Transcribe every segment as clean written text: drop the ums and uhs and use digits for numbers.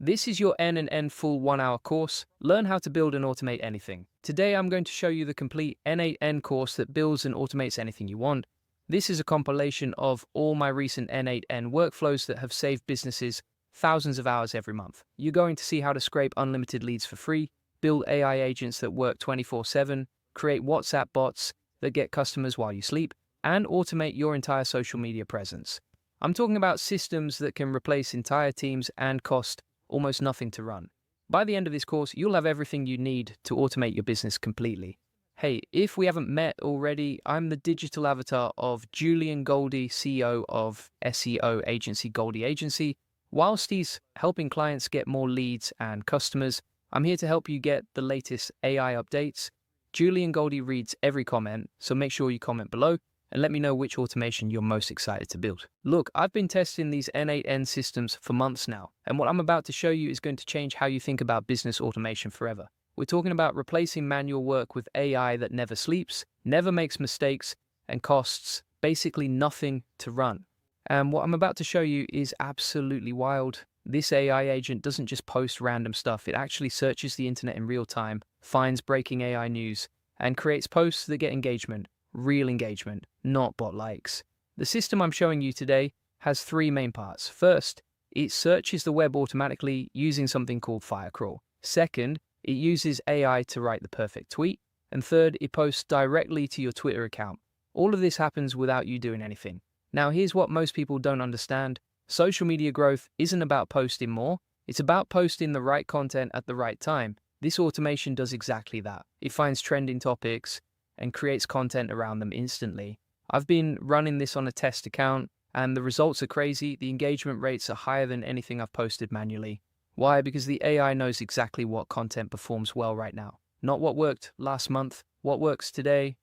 This is your N8N full 1-hour course. Learn how to build and automate anything. Today I'm going to show you the complete N8N course that builds and automates anything you want. This is a compilation of all my recent N8N workflows that have saved businesses thousands of hours every month. You're going to see how to scrape unlimited leads for free, build AI agents that work 24/7, create WhatsApp bots that get customers while you sleep, and automate your entire social media presence. I'm talking about systems that can replace entire teams and cost almost nothing to run. By the end of this course, you'll have everything you need to automate your business completely. Hey, if we haven't met already, I'm the digital avatar of Julian Goldie, CEO of SEO agency Goldie Agency. Whilst he's helping clients get more leads and customers, I'm here to help you get the latest AI updates. Julian Goldie reads every comment, so make sure you comment below and let me know which automation you're most excited to build. Look, I've been testing these N8N systems for months now, and what I'm about to show you is going to change how you think about business automation forever. We're talking about replacing manual work with AI that never sleeps, never makes mistakes, and costs basically nothing to run. And what I'm about to show you is absolutely wild. This AI agent doesn't just post random stuff, it actually searches the internet in real time, finds breaking AI news, and creates posts that get engagement. Real engagement, not bot likes. The system I'm showing you today has three main parts. First, it searches the web automatically using something called Firecrawl. Second, it uses AI to write the perfect tweet. And third, it posts directly to your Twitter account. All of this happens without you doing anything. Now, here's what most people don't understand. Social media growth isn't about posting more. It's about posting the right content at the right time. This automation does exactly that. It finds trending topics and creates content around them instantly. I've been running this on a test account, and the results are crazy. The engagement rates are higher than anything I've posted manually. Why? Because the AI knows exactly what content performs well right now. Not what worked last month, what works today.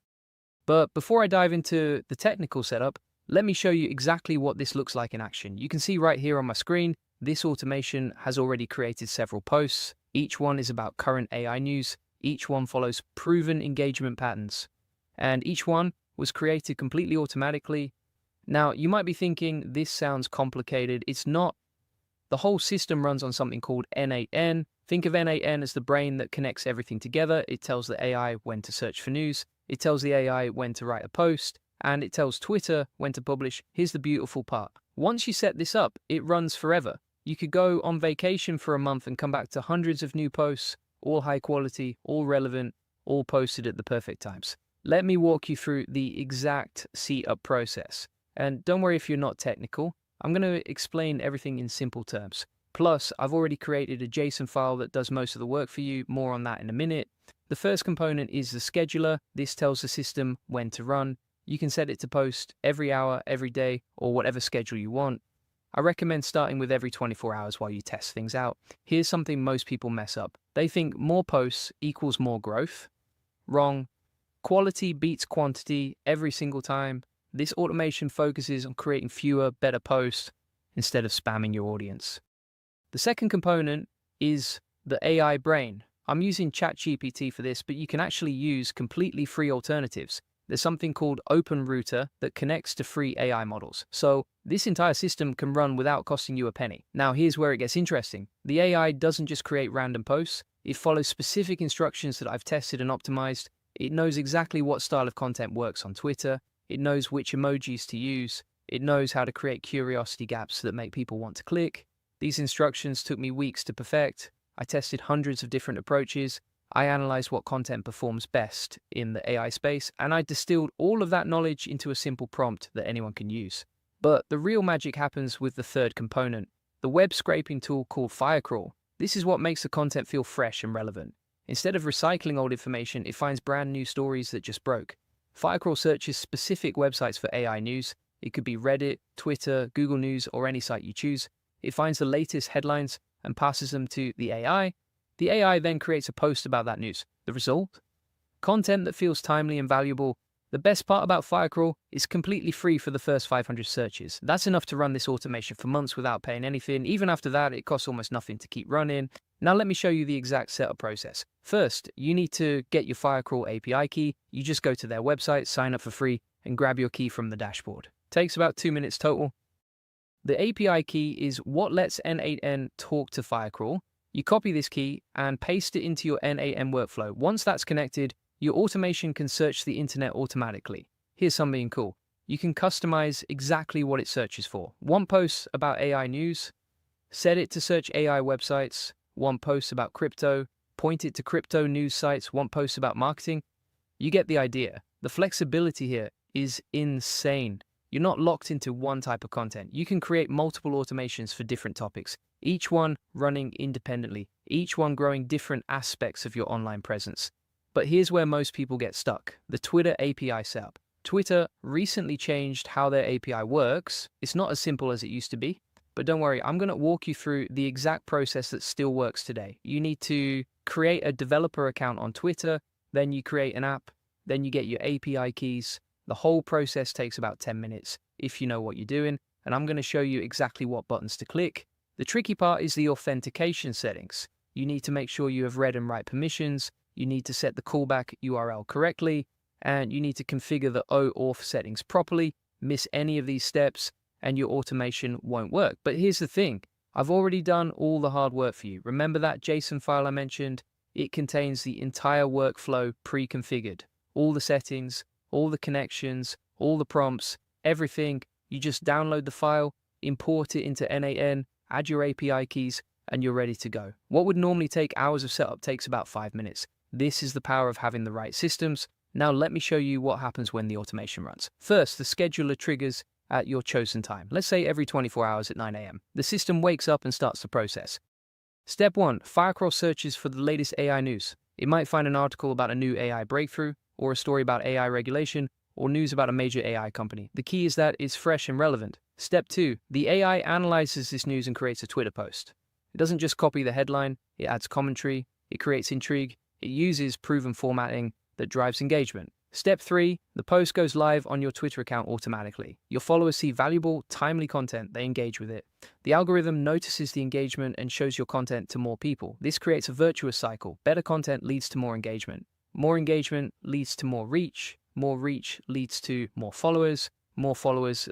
But before I dive into the technical setup, let me show you exactly what this looks like in action. You can see right here on my screen, this automation has already created several posts. Each one is about current AI news. Each one follows proven engagement patterns, and each one was created completely automatically. Now, you might be thinking, this sounds complicated. It's not. The whole system runs on something called N8N. Think of N8N as the brain that connects everything together. It tells the AI when to search for news. It tells the AI when to write a post, and it tells Twitter when to publish. Here's the beautiful part. Once you set this up, it runs forever. You could go on vacation for a month and come back to hundreds of new posts, all high quality, all relevant, all posted at the perfect times. Let me walk you through the exact setup process. And don't worry if you're not technical. I'm going to explain everything in simple terms. Plus, I've already created a JSON file that does most of the work for you. More on that in a minute. The first component is the scheduler. This tells the system when to run. You can set it to post every hour, every day, or whatever schedule you want. I recommend starting with every 24 hours while you test things out. Here's something most people mess up. They think more posts equals more growth. Wrong. Quality beats quantity every single time. This automation focuses on creating fewer, better posts instead of spamming your audience. The second component is the AI brain. I'm using ChatGPT for this, but you can actually use completely free alternatives. There's something called OpenRouter that connects to free AI models. So this entire system can run without costing you a penny. Now here's where it gets interesting. The AI doesn't just create random posts. It follows specific instructions that I've tested and optimized. It knows exactly what style of content works on Twitter. It knows which emojis to use. It knows how to create curiosity gaps that make people want to click. These instructions took me weeks to perfect. I tested hundreds of different approaches. I analyzed what content performs best in the AI space, and I distilled all of that knowledge into a simple prompt that anyone can use. But the real magic happens with the third component, the web scraping tool called Firecrawl. This is what makes the content feel fresh and relevant. Instead of recycling old information, it finds brand new stories that just broke. Firecrawl searches specific websites for AI news. It could be Reddit, Twitter, Google News, or any site you choose. It finds the latest headlines and passes them to the AI. The AI then creates a post about that news. The result? Content that feels timely and valuable. The best part about Firecrawl is completely free for the first 500 searches. That's enough to run this automation for months without paying anything. Even after that, it costs almost nothing to keep running. Now let me show you the exact setup process. First, you need to get your Firecrawl API key. You just go to their website, sign up for free, and grab your key from the dashboard. Takes about 2 minutes total. The API key is what lets N8N talk to Firecrawl. You copy this key and paste it into your N8N workflow. Once that's connected, your automation can search the internet automatically. Here's something cool. You can customize exactly what it searches for. One post about AI news, set it to search AI websites. One post about crypto, point it to crypto news sites. One post about marketing. You get the idea. The flexibility here is insane. You're not locked into one type of content. You can create multiple automations for different topics, each one running independently, each one growing different aspects of your online presence. But here's where most people get stuck: the Twitter API setup. Twitter recently changed how their API works. It's not as simple as it used to be, but don't worry, I'm going to walk you through the exact process that still works today. You need to create a developer account on Twitter, then you create an app, then you get your API keys. The whole process takes about 10 minutes if you know what you're doing, and I'm going to show you exactly what buttons to click. The tricky part is the authentication settings. You need to make sure you have read and write permissions, you need to set the callback URL correctly, and you need to configure the OAuth settings properly. Miss any of these steps and your automation won't work. But here's the thing, I've already done all the hard work for you. Remember that JSON file I mentioned? It contains the entire workflow pre-configured. All the settings, all the connections, all the prompts, everything. You just download the file, import it into N8N, add your API keys, and you're ready to go. What would normally take hours of setup takes about 5 minutes. This is the power of having the right systems. Now let me show you what happens when the automation runs. First, the scheduler triggers at your chosen time. Let's say every 24 hours at 9 a.m. The system wakes up and starts the process. Step 1. Firecrawl searches for the latest AI news. It might find an article about a new AI breakthrough, or a story about AI regulation, or news about a major AI company. The key is that it's fresh and relevant. Step 2. The AI analyzes this news and creates a Twitter post. It doesn't just copy the headline, it adds commentary, it creates intrigue, it uses proven formatting that drives engagement. Step 3. The post goes live on your Twitter account automatically. Your followers see valuable, timely content, they engage with it. The algorithm notices the engagement and shows your content to more people. This creates a virtuous cycle. Better content leads to more engagement. More engagement leads to more reach leads to more followers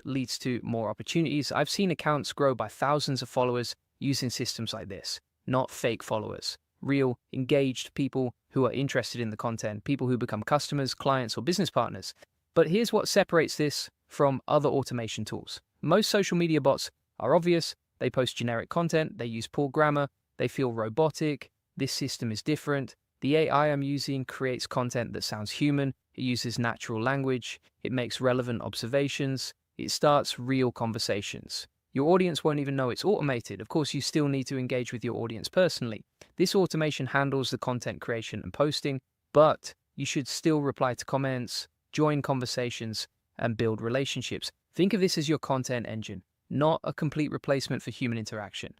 leads to more opportunities. I've seen accounts grow by thousands of followers using systems like this, not fake followers. Real, engaged people who are interested in the content, people who become customers, clients, or business partners. But here's what separates this from other automation tools. Most social media bots are obvious. They post generic content, they use poor grammar, they feel robotic. This system is different. The AI I'm using creates content that sounds human, it uses natural language, it makes relevant observations, it starts real conversations. Your audience won't even know it's automated. Of course, you still need to engage with your audience personally. This automation handles the content creation and posting, but you should still reply to comments, join conversations, and build relationships. Think of this as your content engine, not a complete replacement for human interaction.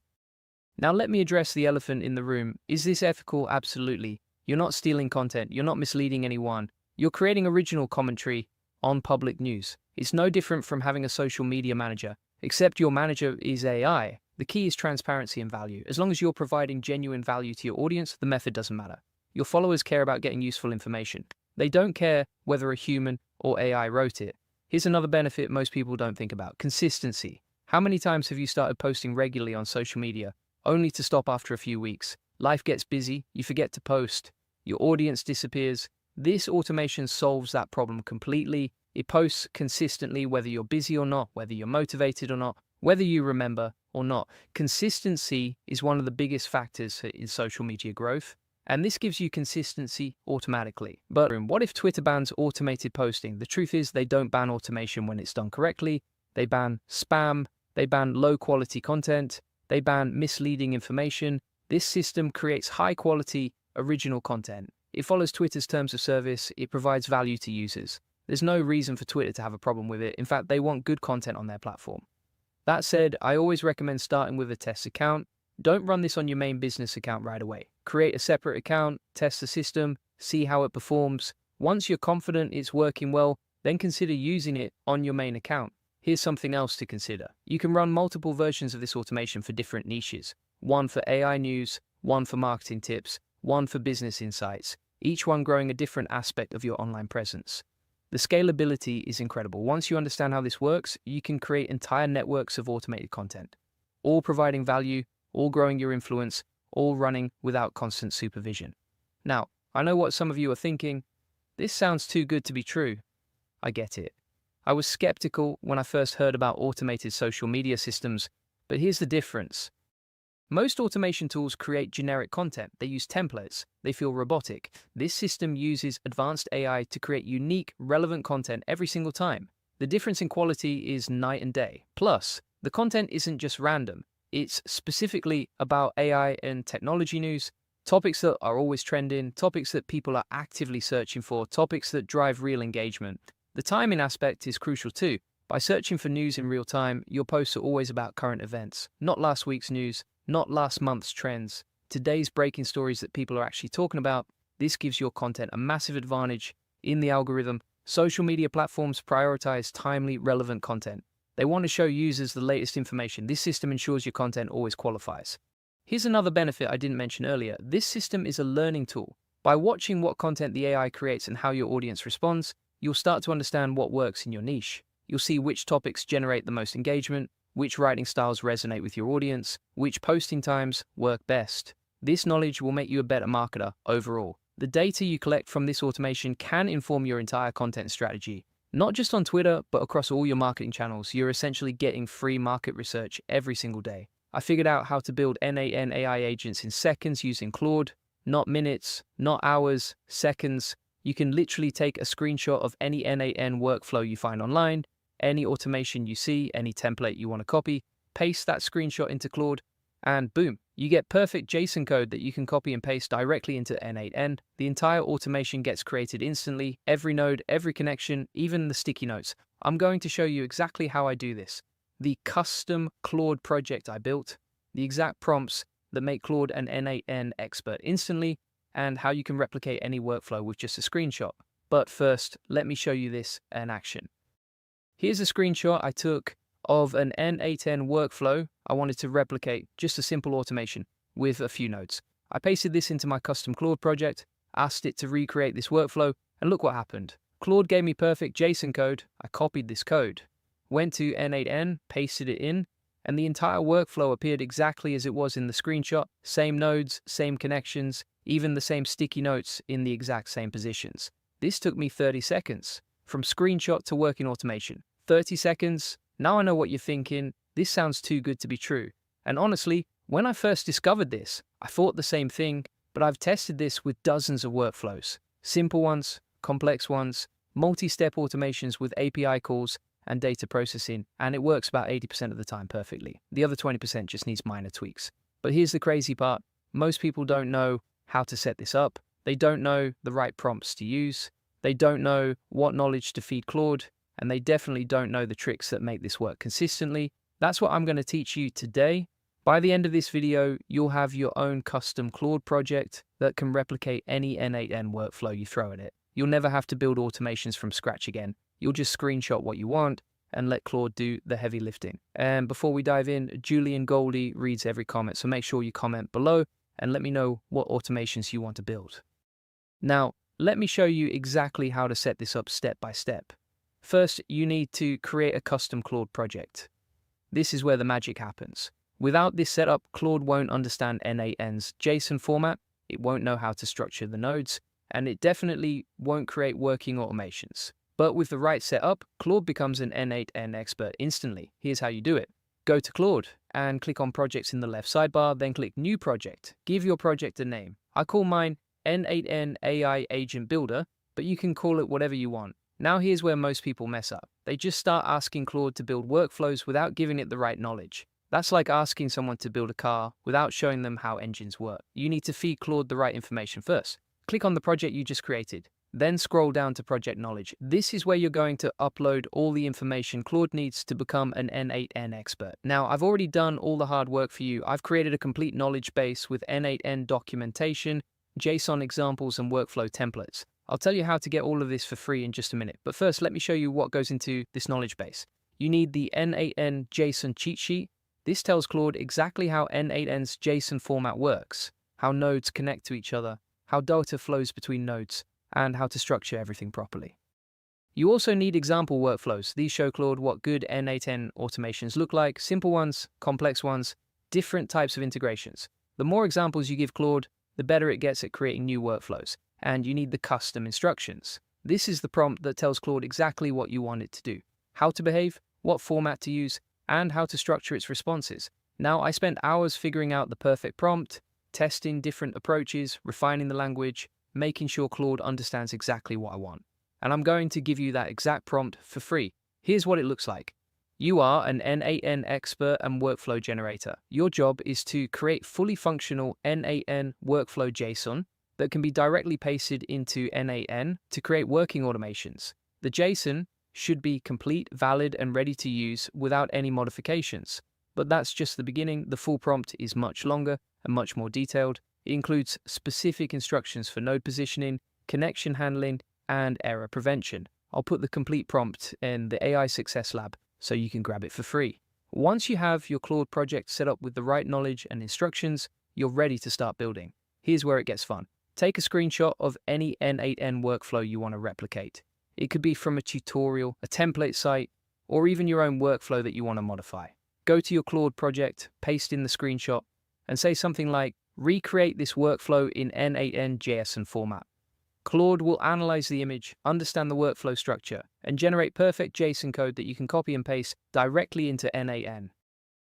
Now let me address the elephant in the room. Is this ethical? Absolutely. You're not stealing content, you're not misleading anyone. You're creating original commentary on public news. It's no different from having a social media manager, except your manager is AI. The key is transparency and value. As long as you're providing genuine value to your audience, the method doesn't matter. Your followers care about getting useful information. They don't care whether a human or AI wrote it. Here's another benefit most people don't think about: consistency. How many times have you started posting regularly on social media, only to stop after a few weeks? Life gets busy, you forget to post, your audience disappears. This automation solves that problem completely. It posts consistently whether you're busy or not, whether you're motivated or not, whether you remember or not. Consistency is one of the biggest factors in social media growth, and this gives you consistency automatically. But what if Twitter bans automated posting? The truth is they don't ban automation when it's done correctly. They ban spam, they ban low quality content, they ban misleading information. This system creates high quality, original content. It follows Twitter's terms of service. It provides value to users. There's no reason for Twitter to have a problem with it. In fact, they want good content on their platform. That said, I always recommend starting with a test account. Don't run this on your main business account right away. Create a separate account, test the system, see how it performs. Once you're confident it's working well, then consider using it on your main account. Here's something else to consider. You can run multiple versions of this automation for different niches. One for AI news, one for marketing tips, one for business insights, each one growing a different aspect of your online presence. The scalability is incredible. Once you understand how this works, you can create entire networks of automated content, all providing value, all growing your influence, all running without constant supervision. Now, I know what some of you are thinking. This sounds too good to be true. I get it. I was skeptical when I first heard about automated social media systems, but here's the difference. Most automation tools create generic content. They use templates. They feel robotic. This system uses advanced AI to create unique, relevant content every single time. The difference in quality is night and day. Plus, the content isn't just random. It's specifically about AI and technology news, topics that are always trending, topics that people are actively searching for, topics that drive real engagement. The timing aspect is crucial too. By searching for news in real time, your posts are always about current events, not last week's news, not last month's trends. Today's breaking stories that people are actually talking about. This gives your content a massive advantage in the algorithm. Social media platforms prioritize timely, relevant content. They want to show users the latest information. This system ensures your content always qualifies. Here's another benefit I didn't mention earlier. This system is a learning tool. By watching what content the AI creates and how your audience responds, you'll start to understand what works in your niche. You'll see which topics generate the most engagement, which writing styles resonate with your audience, which posting times work best. This knowledge will make you a better marketer overall. The data you collect from this automation can inform your entire content strategy. Not just on Twitter, but across all your marketing channels. You're essentially getting free market research every single day. I figured out how to build N8N AI agents in seconds using Claude, not minutes, not hours, seconds. You can literally take a screenshot of any N8N workflow you find online, any automation you see, any template you want to copy, paste that screenshot into Claude, and boom, you get perfect JSON code that you can copy and paste directly into N8N. The entire automation gets created instantly, every node, every connection, even the sticky notes. I'm going to show you exactly how I do this. The custom Claude project I built, the exact prompts that make Claude an N8N expert instantly, and how you can replicate any workflow with just a screenshot. But first, let me show you this in action. Here's a screenshot I took of an N8N workflow I wanted to replicate, just a simple automation with a few nodes. I pasted this into my custom Claude project, asked it to recreate this workflow, and look what happened. Claude gave me perfect JSON code. I copied this code, went to N8N, pasted it in, and the entire workflow appeared exactly as it was in the screenshot. Same nodes, same connections, even the same sticky notes in the exact same positions. This took me 30 seconds, from screenshot to working automation. 30 seconds. Now I know what you're thinking. This sounds too good to be true. And honestly, when I first discovered this, I thought the same thing, but I've tested this with dozens of workflows. Simple ones, complex ones, multi-step automations with API calls and data processing, and it works about 80% of the time perfectly. The other 20% just needs minor tweaks. But here's the crazy part. Most people don't know how to set this up. They don't know the right prompts to use. They don't know what knowledge to feed Claude. And they definitely don't know the tricks that make this work consistently. That's what I'm going to teach you today. By the end of this video, you'll have your own custom Claude project that can replicate any N8N workflow you throw at it. You'll never have to build automations from scratch again. You'll just screenshot what you want and let Claude do the heavy lifting. And before we dive in, Julian Goldie reads every comment, so make sure you comment below and let me know what automations you want to build. Now, let me show you exactly how to set this up step by step. First, you need to create a custom Claude project. This is where the magic happens. Without this setup, Claude won't understand N8N's JSON format, it won't know how to structure the nodes, and it definitely won't create working automations. But with the right setup, Claude becomes an N8N expert instantly. Here's how you do it. Go to Claude and click on Projects in the left sidebar, then click New Project. Give your project a name. I call mine N8N AI Agent Builder, but you can call it whatever you want. Now here's where most people mess up. They just start asking Claude to build workflows without giving it the right knowledge. That's like asking someone to build a car without showing them how engines work. You need to feed Claude the right information first. Click on the project you just created, then scroll down to Project Knowledge. This is where you're going to upload all the information Claude needs to become an N8N expert. Now, I've already done all the hard work for you. I've created a complete knowledge base with N8N documentation, JSON examples, and workflow templates. I'll tell you how to get all of this for free in just a minute, but first let me show you what goes into this knowledge base. You need the N8N JSON cheat sheet. This tells Claude exactly how N8N's JSON format works, how nodes connect to each other, how data flows between nodes, and how to structure everything properly. You also need example workflows. These show Claude what good N8N automations look like, simple ones, complex ones, different types of integrations. The more examples you give Claude, the better it gets at creating new workflows, and you need the custom instructions. This is the prompt that tells Claude exactly what you want it to do, how to behave, what format to use, and how to structure its responses. Now, I spent hours figuring out the perfect prompt, testing different approaches, refining the language, making sure Claude understands exactly what I want. And I'm going to give you that exact prompt for free. Here's what it looks like. You are an N8N expert and workflow generator. Your job is to create fully functional N8N workflow JSON that can be directly pasted into N8N to create working automations. The JSON should be complete, valid, and ready to use without any modifications. But that's just the beginning. The full prompt is much longer and much more detailed. It includes specific instructions for node positioning, connection handling, and error prevention. I'll put the complete prompt in the AI Success Lab so you can grab it for free. Once you have your Claude project set up with the right knowledge and instructions, you're ready to start building. Here's where it gets fun. Take a screenshot of any N8N workflow you want to replicate. It could be from a tutorial, a template site, or even your own workflow that you want to modify. Go to your Claude project, paste in the screenshot, and say something like, recreate this workflow in N8N JSON format. Claude will analyze the image, understand the workflow structure, and generate perfect JSON code that you can copy and paste directly into N8N.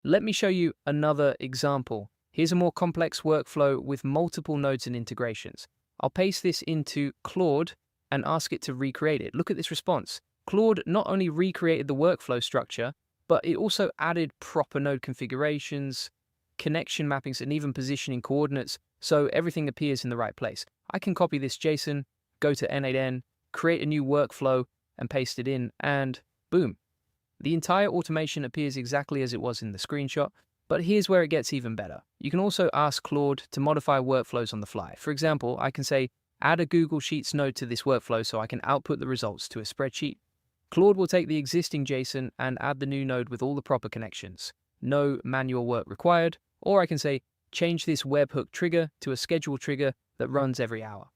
Let me show you another example. Here's a more complex workflow with multiple nodes and integrations. I'll paste this into Claude and ask it to recreate it. Look at this response. Claude not only recreated the workflow structure, but it also added proper node configurations, connection mappings, and even positioning coordinates, so everything appears in the right place. I can copy this JSON, go to N8N, create a new workflow, and paste it in, and boom. The entire automation appears exactly as it was in the screenshot, but here's where it gets even better. You can also ask Claude to modify workflows on the fly. For example, I can say, add a Google Sheets node to this workflow so I can output the results to a spreadsheet. Claude will take the existing JSON and add the new node with all the proper connections. No manual work required. Or I can say, change this webhook trigger to a schedule trigger that runs every hour.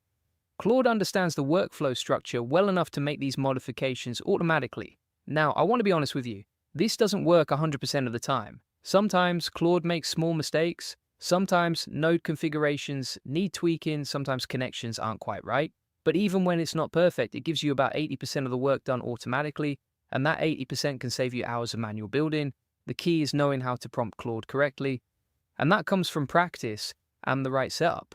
Claude understands the workflow structure well enough to make these modifications automatically. Now, I want to be honest with you. This doesn't work 100% of the time. Sometimes Claude makes small mistakes. Sometimes node configurations need tweaking. Sometimes connections aren't quite right. But even when it's not perfect, it gives you about 80% of the work done automatically. And that 80% can save you hours of manual building. The key is knowing how to prompt Claude correctly. And that comes from practice and the right setup.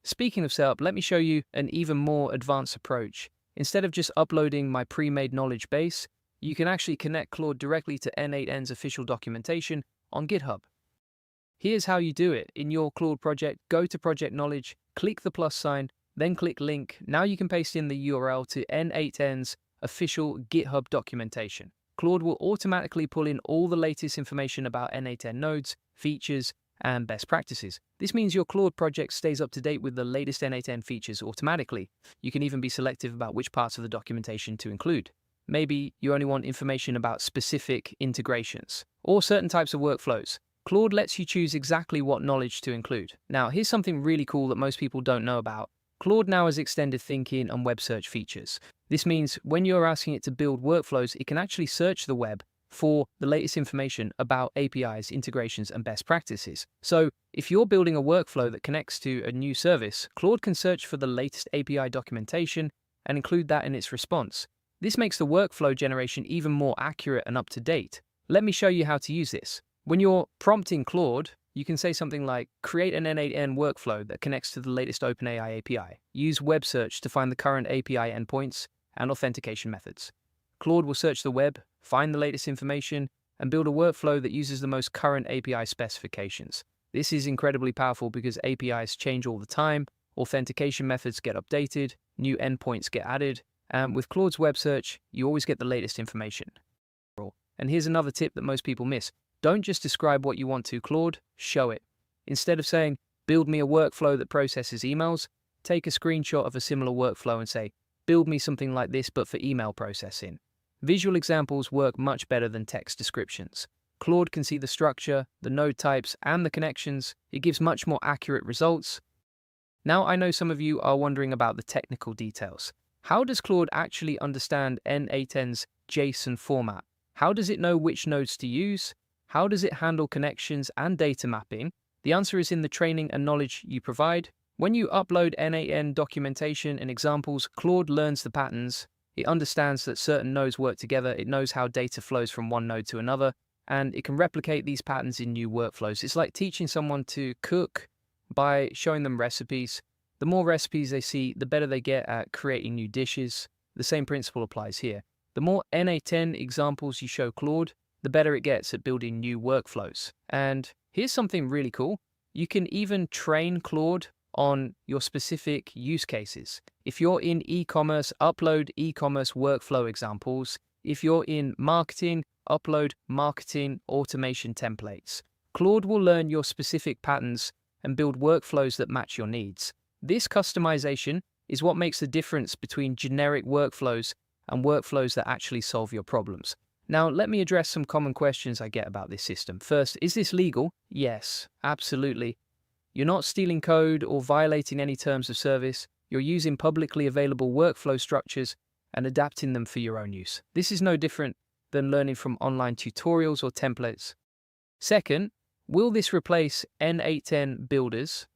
Speaking of setup, let me show you an even more advanced approach. Instead of just uploading my pre-made knowledge base, you can actually connect Claude directly to N8N's official documentation on GitHub. Here's how you do it. In your Claude project, go to Project Knowledge, click the plus sign, then click Link. Now you can paste in the URL to N8N's official GitHub documentation. Claude will automatically pull in all the latest information about N8N nodes, features, and best practices. This means your Claude project stays up to date with the latest N8N features automatically. You can even be selective about which parts of the documentation to include. Maybe you only want information about specific integrations or certain types of workflows. Claude lets you choose exactly what knowledge to include. Now, here's something really cool that most people don't know about. Claude now has extended thinking and web search features. This means when you're asking it to build workflows, it can actually search the web for the latest information about APIs, integrations, and best practices. So if you're building a workflow that connects to a new service, Claude can search for the latest API documentation and include that in its response. This makes the workflow generation even more accurate and up to date. Let me show you how to use this. When you're prompting Claude, you can say something like, create an N8N workflow that connects to the latest OpenAI API. Use web search to find the current API endpoints and authentication methods. Claude will search the web, find the latest information, and build a workflow that uses the most current API specifications. This is incredibly powerful because APIs change all the time, authentication methods get updated, new endpoints get added, and with Claude's web search, you always get the latest information. And here's another tip that most people miss. Don't just describe what you want to Claude, show it. Instead of saying, build me a workflow that processes emails, take a screenshot of a similar workflow and say, build me something like this but for email processing. Visual examples work much better than text descriptions. Claude can see the structure, the node types, and the connections. It gives much more accurate results. Now I know some of you are wondering about the technical details. How does Claude actually understand N8N's JSON format? How does it know which nodes to use? How does it handle connections and data mapping? The answer is in the training and knowledge you provide. When you upload N8N documentation and examples, Claude learns the patterns. It understands that certain nodes work together. It knows how data flows from one node to another, and it can replicate these patterns in new workflows. It's like teaching someone to cook by showing them recipes. The more recipes they see, the better they get at creating new dishes. The same principle applies here. The more N8N examples you show Claude, the better it gets at building new workflows. And here's something really cool. You can even train Claude on your specific use cases. If you're in e-commerce, upload e-commerce workflow examples. If you're in marketing, upload marketing automation templates. Claude will learn your specific patterns and build workflows that match your needs. This customization is what makes the difference between generic workflows and workflows that actually solve your problems. Now, let me address some common questions I get about this system. First, is this legal? Yes, absolutely. You're not stealing code or violating any terms of service. You're using publicly available workflow structures and adapting them for your own use. This is no different than learning from online tutorials or templates. Second, will this replace N8N builders?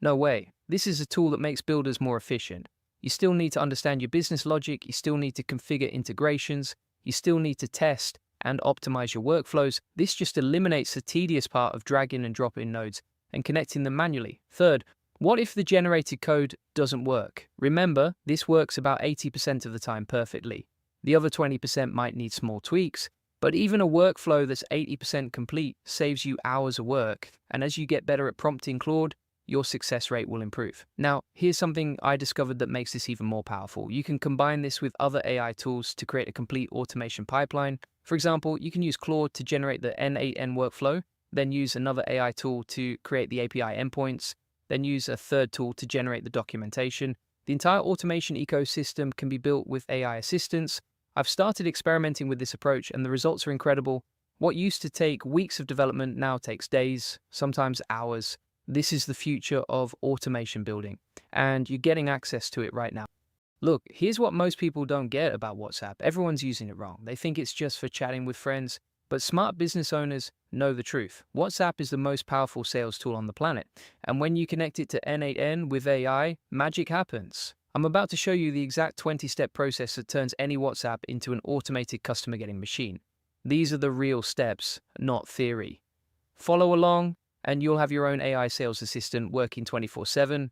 No way. This is a tool that makes builders more efficient. You still need to understand your business logic, you still need to configure integrations, you still need to test and optimize your workflows. This just eliminates the tedious part of dragging and dropping nodes and connecting them manually. Third, what if the generated code doesn't work? Remember, this works about 80% of the time perfectly. The other 20% might need small tweaks, but even a workflow that's 80% complete saves you hours of work, and as you get better at prompting Claude, your success rate will improve. Now, here's something I discovered that makes this even more powerful. You can combine this with other AI tools to create a complete automation pipeline. For example, you can use Claude to generate the N8N workflow, then use another AI tool to create the API endpoints, then use a third tool to generate the documentation. The entire automation ecosystem can be built with AI assistants. I've started experimenting with this approach and the results are incredible. What used to take weeks of development now takes days, sometimes hours. This is the future of automation building, and you're getting access to it right now. Look, here's what most people don't get about WhatsApp. Everyone's using it wrong. They think it's just for chatting with friends, but smart business owners know the truth. WhatsApp is the most powerful sales tool on the planet, and when you connect it to N8N with AI, magic happens. I'm about to show you the exact 20-step process that turns any WhatsApp into an automated customer-getting machine. These are the real steps, not theory. Follow along, and you'll have your own AI sales assistant working 24/7.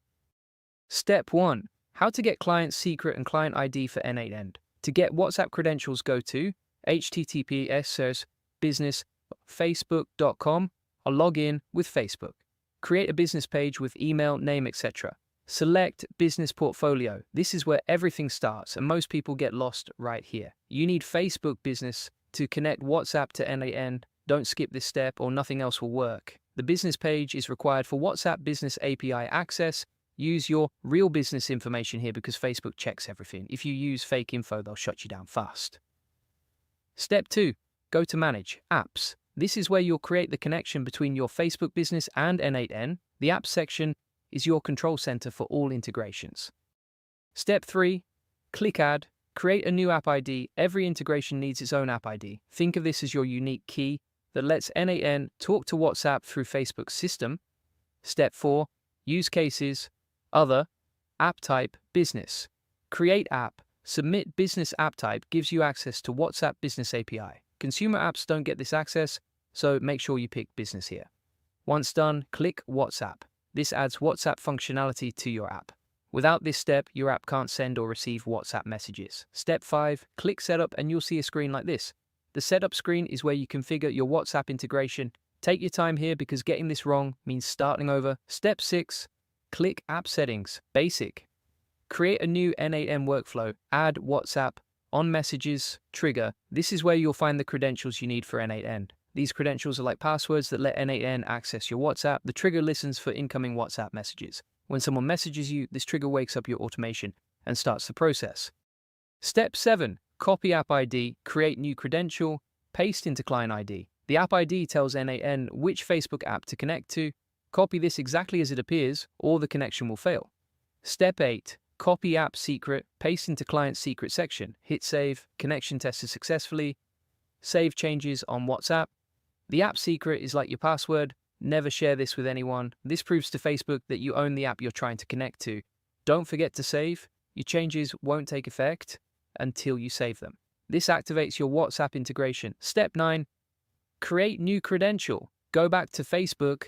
Step 1. How to get client secret and client ID for N8N. To get WhatsApp credentials, go to https://business.facebook.com or log in with Facebook. Create a business page with email, name, etc. Select Business Portfolio. This is where everything starts, and most people get lost right here. You need Facebook Business to connect WhatsApp to N8N. Don't skip this step or nothing else will work. The business page is required for WhatsApp Business API access. Use your real business information here because Facebook checks everything. If you use fake info, they'll shut you down fast. Step 2. Go to Manage Apps. This is where you'll create the connection between your Facebook business and N8N. The Apps section is your control center for all integrations. Step 3. Click Add. Create a new app ID. Every integration needs its own app ID. Think of this as your unique key that lets N8N talk to WhatsApp through Facebook's system. Step 4. Use cases. Other. App type. Business. Create app. Submit business app type gives you access to WhatsApp Business API. Consumer apps don't get this access, so make sure you pick business here. Once done, click WhatsApp. This adds WhatsApp functionality to your app. Without this step, your app can't send or receive WhatsApp messages. Step 5. Click Setup and you'll see a screen like this. The setup screen is where you configure your WhatsApp integration. Take your time here because getting this wrong means starting over. Step 6. Click App Settings. Basic. Create a new N8N workflow. Add WhatsApp on messages. Trigger. This is where you'll find the credentials you need for N8N. These credentials are like passwords that let N8N access your WhatsApp. The trigger listens for incoming WhatsApp messages. When someone messages you, this trigger wakes up your automation and starts the process. Step 7. Copy app ID, create new credential, paste into client ID. The app ID tells N8N which Facebook app to connect to. Copy this exactly as it appears, or the connection will fail. Step 8. Copy app secret, paste into client secret section, hit save, connection tested successfully, save changes on WhatsApp. The app secret is like your password. Never share this with anyone. This proves to Facebook that you own the app you're trying to connect to. Don't forget to save. Your changes won't take effect until you save them. This activates your WhatsApp integration. Step 9, create new credential. Go back to Facebook.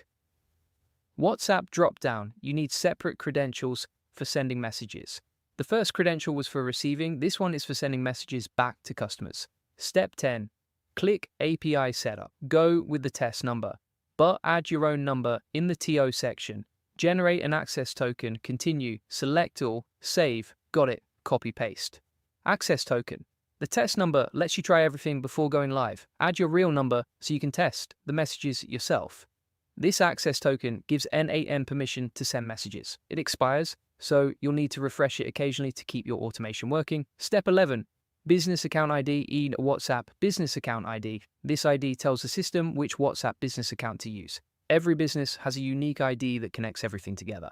WhatsApp drop-down. You need separate credentials for sending messages. The first credential was for receiving. This one is for sending messages back to customers. Step 10, click API setup. Go with the test number, but add your own number in the TO section. Generate an access token, continue, select all, save, got it, copy paste. Access token. The test number lets you try everything before going live. Add your real number so you can test the messages yourself. This access token gives N8N permission to send messages. It expires, so you'll need to refresh it occasionally to keep your automation working. Step 11, business account ID in WhatsApp business account ID. This ID tells the system which WhatsApp business account to use. Every business has a unique ID that connects everything together.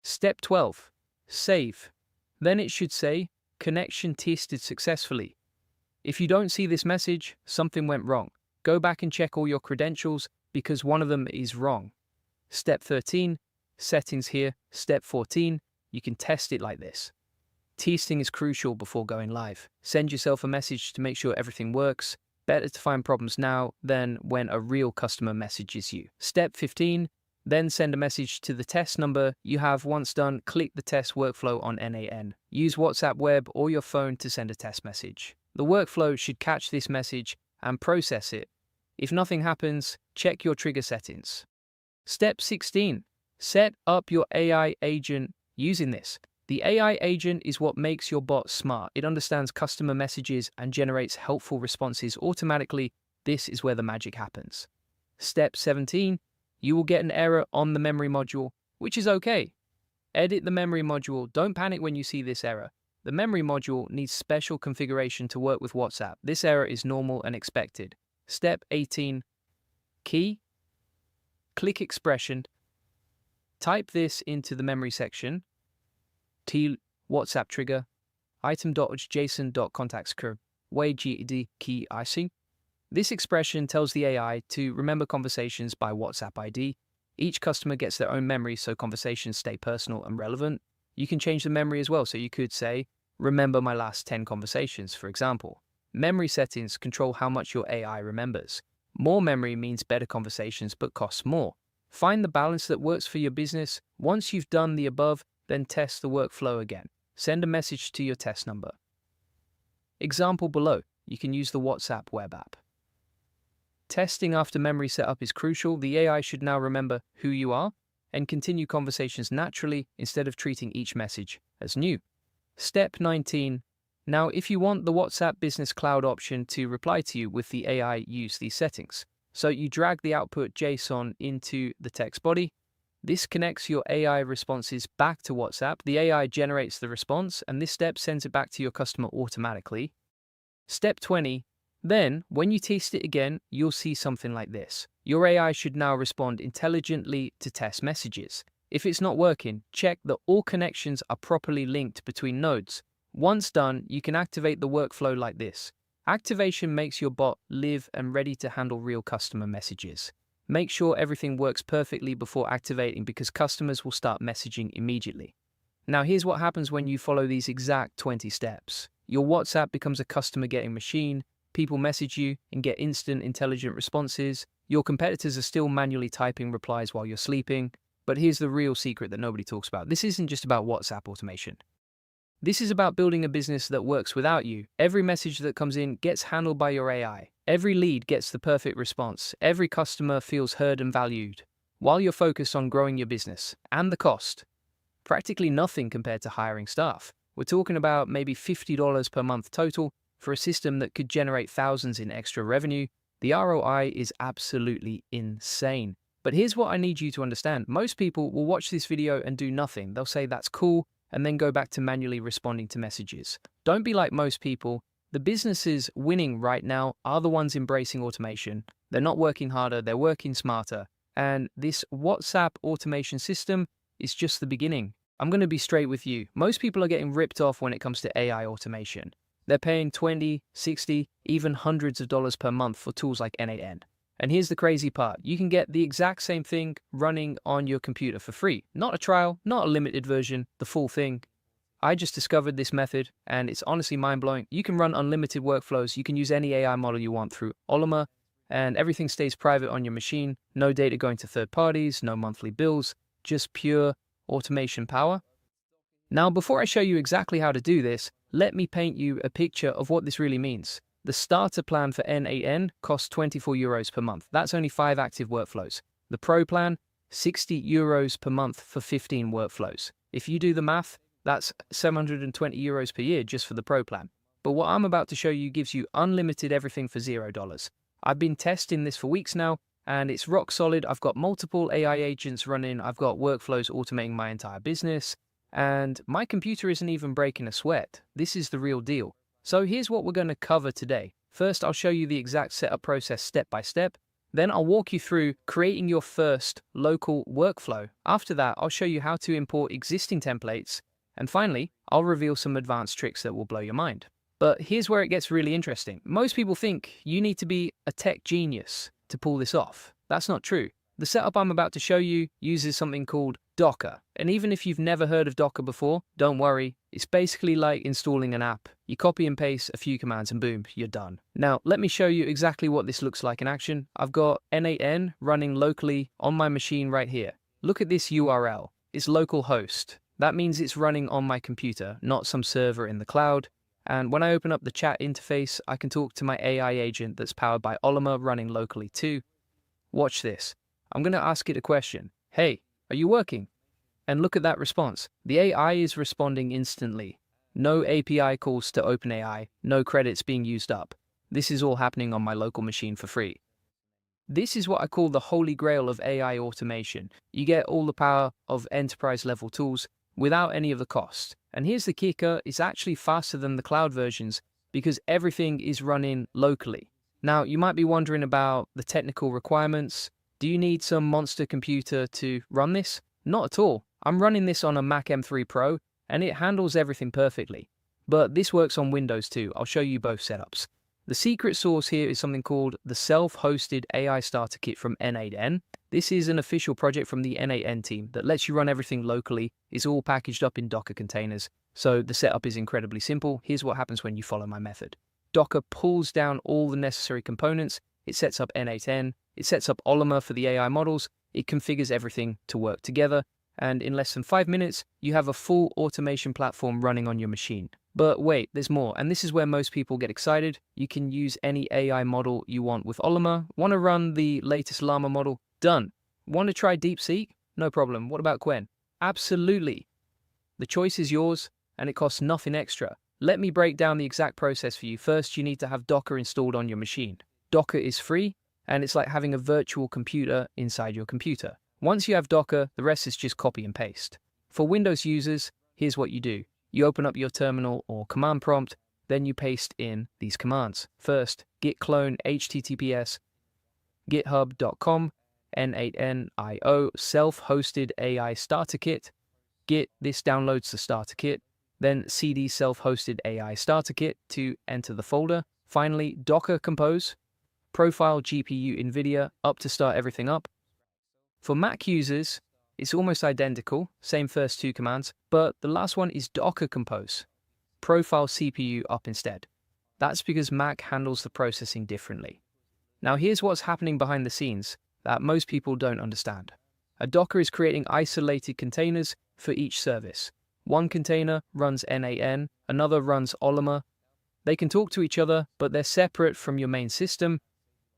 Step 12, save. Then it should say, connection tested successfully. If you don't see this message, something went wrong. Go back and check all your credentials because one of them is wrong. Step 13, settings here. Step 14, you can test it like this. Testing is crucial before going live. Send yourself a message to make sure everything works. Better to find problems now than when a real customer messages you. Step 15, then send a message to the test number you have. Once done, click the test workflow on N8N. Use WhatsApp web or your phone to send a test message. The workflow should catch this message and process it. If nothing happens, check your trigger settings. Step 16, set up your AI agent using this. The AI agent is what makes your bot smart. It understands customer messages and generates helpful responses automatically. This is where the magic happens. Step 17, you will get an error on the memory module, which is okay. Edit the memory module. Don't panic when you see this error. The memory module needs special configuration to work with WhatsApp. This error is normal and expected. Step 18, key, click expression, type this into the memory section. T WhatsApp trigger, item.json.contacts curve, way key IC. This expression tells the AI to remember conversations by WhatsApp ID. Each customer gets their own memory so conversations stay personal and relevant. You can change the memory as well, so you could say, remember my last 10 conversations, for example. Memory settings control how much your AI remembers. More memory means better conversations but costs more. Find the balance that works for your business. Once you've done the above, then test the workflow again. Send a message to your test number. Example below, you can use the WhatsApp web app. Testing after memory setup is crucial. The AI should now remember who you are and continue conversations naturally instead of treating each message as new. Step 19. Now, if you want the WhatsApp Business Cloud option to reply to you with the AI, use these settings. So you drag the output JSON into the text body. This connects your AI responses back to WhatsApp. The AI generates the response, and this step sends it back to your customer automatically. Step 20. Then, when you test it again, you'll see something like this. Your AI should now respond intelligently to test messages. If it's not working, check that all connections are properly linked between nodes. Once done, you can activate the workflow like this. Activation makes your bot live and ready to handle real customer messages. Make sure everything works perfectly before activating because customers will start messaging immediately. Now here's what happens when you follow these exact 20 steps. Your WhatsApp becomes a customer getting machine. People message you and get instant intelligent responses. Your competitors are still manually typing replies while you're sleeping. But here's the real secret that nobody talks about. This isn't just about WhatsApp automation. This is about building a business that works without you. Every message that comes in gets handled by your AI. Every lead gets the perfect response. Every customer feels heard and valued. While you're focused on growing your business and the cost, practically nothing compared to hiring staff. We're talking about maybe $50 per month total for a system that could generate thousands in extra revenue. The ROI is absolutely insane. But here's what I need you to understand. Most people will watch this video and do nothing. They'll say that's cool and then go back to manually responding to messages. Don't be like most people. The businesses winning right now are the ones embracing automation. They're not working harder, they're working smarter. And this WhatsApp automation system is just the beginning. I'm going to be straight with you. Most people are getting ripped off when it comes to AI automation. They're paying 20, 60, even hundreds of dollars per month for tools like N8N. And here's the crazy part. You can get the exact same thing running on your computer for free. Not a trial, not a limited version, the full thing. I just discovered this method, and it's honestly mind-blowing. You can run unlimited workflows. You can use any AI model you want through Ollama, and everything stays private on your machine. No data going to third parties, no monthly bills, just pure automation power. Now, before I show you exactly how to do this, let me paint you a picture of what this really means. The starter plan for N8N costs 24 euros per month. That's only 5 active workflows. The Pro plan, 60 euros per month for 15 workflows. If you do the math, that's 720 euros per year just for the Pro plan. But what I'm about to show you gives you unlimited everything for $0. I've been testing this for weeks now, and it's rock solid. I've got multiple AI agents running. I've got workflows automating my entire business, and my computer isn't even breaking a sweat. This is the real deal. So here's what we're going to cover today. First, I'll show you the exact setup process step by step. Then I'll walk you through creating your first local workflow. After that, I'll show you how to import existing templates. And finally, I'll reveal some advanced tricks that will blow your mind. But here's where it gets really interesting. Most people think you need to be a tech genius to pull this off. That's not true. The setup I'm about to show you uses something called Docker. And even if you've never heard of Docker before, don't worry. It's basically like installing an app. You copy and paste a few commands and boom, you're done. Now, let me show you exactly what this looks like in action. I've got N8N running locally on my machine right here. Look at this URL. It's localhost. That means it's running on my computer, not some server in the cloud. And when I open up the chat interface, I can talk to my AI agent that's powered by Ollama running locally too. Watch this. I'm going to ask it a question. Hey, are you working? And look at that response. The AI is responding instantly. No API calls to OpenAI, no credits being used up. This is all happening on my local machine for free. This is what I call the holy grail of AI automation. You get all the power of enterprise level tools without any of the cost. And here's the kicker, it's actually faster than the cloud versions because everything is running locally. Now, you might be wondering about the technical requirements. Do you need some monster computer to run this? Not at all. I'm running this on a Mac M3 Pro, and it handles everything perfectly. But this works on Windows too. I'll show you both setups. The secret sauce here is something called the self-hosted AI starter kit from N8N. This is an official project from the N8N team that lets you run everything locally. It's all packaged up in Docker containers. So the setup is incredibly simple. Here's what happens when you follow my method. Docker pulls down all the necessary components. It sets up N8N. It sets up Ollama for the AI models. It configures everything to work together. And in less than 5 minutes, you have a full automation platform running on your machine. But wait, there's more, and this is where most people get excited. You can use any AI model you want with Ollama. Want to run the latest Llama model? Done. Want to try DeepSeek? No problem. What about Quen? Absolutely. The choice is yours, and it costs nothing extra. Let me break down the exact process for you. First, you need to have Docker installed on your machine. Docker is free, and it's like having a virtual computer inside your computer. Once you have Docker, the rest is just copy and paste. For Windows users, here's what you do. You open up your terminal or command prompt, then you paste in these commands. First, git clone https github.com N8N.io self-hosted AI starter kit. Git, this downloads the starter kit. Then cd self-hosted AI starter kit to enter the folder. Finally, Docker compose, profile GPU NVIDIA up to start everything up. For Mac users, it's almost identical, same first two commands, but the last one is Docker compose, profile CPU up instead. That's because Mac handles the processing differently. Now here's what's happening behind the scenes that most people don't understand. A Docker is creating isolated containers for each service. One container runs N8N, another runs Ollama. They can talk to each other, but they're separate from your main system.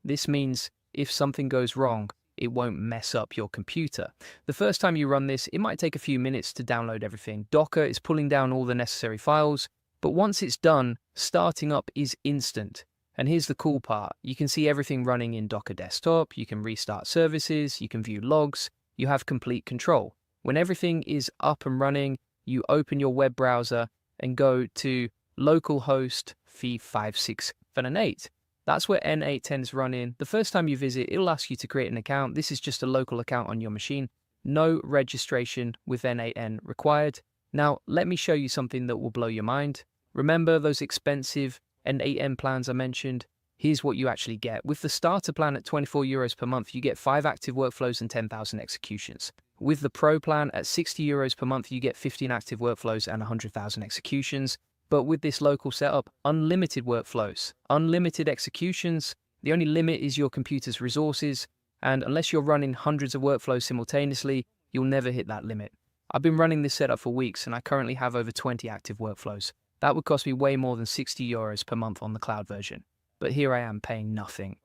This means if something goes wrong, it won't mess up your computer. The first time you run this, it might take a few minutes to download everything. Docker is pulling down all the necessary files, but once it's done, starting up is instant. And here's the cool part. You can see everything running in Docker Desktop, you can restart services, you can view logs, you have complete control. When everything is up and running, you open your web browser and go to localhost 56778. That's where N8N is running. The first time you visit, it'll ask you to create an account. This is just a local account on your machine. No registration with N8N required. Now, let me show you something that will blow your mind. Remember those expensive N8N plans I mentioned? Here's what you actually get. With the starter plan at €24 per month, you get 5 active workflows and 10,000 executions. With the Pro plan at €60 per month, you get 15 active workflows and 100,000 executions. But with this local setup, unlimited workflows, unlimited executions. The only limit is your computer's resources, and unless you're running hundreds of workflows simultaneously, you'll never hit that limit. I've been running this setup for weeks, and I currently have over 20 active workflows. That would cost me way more than €60 per month on the cloud version. But here I am paying nothing.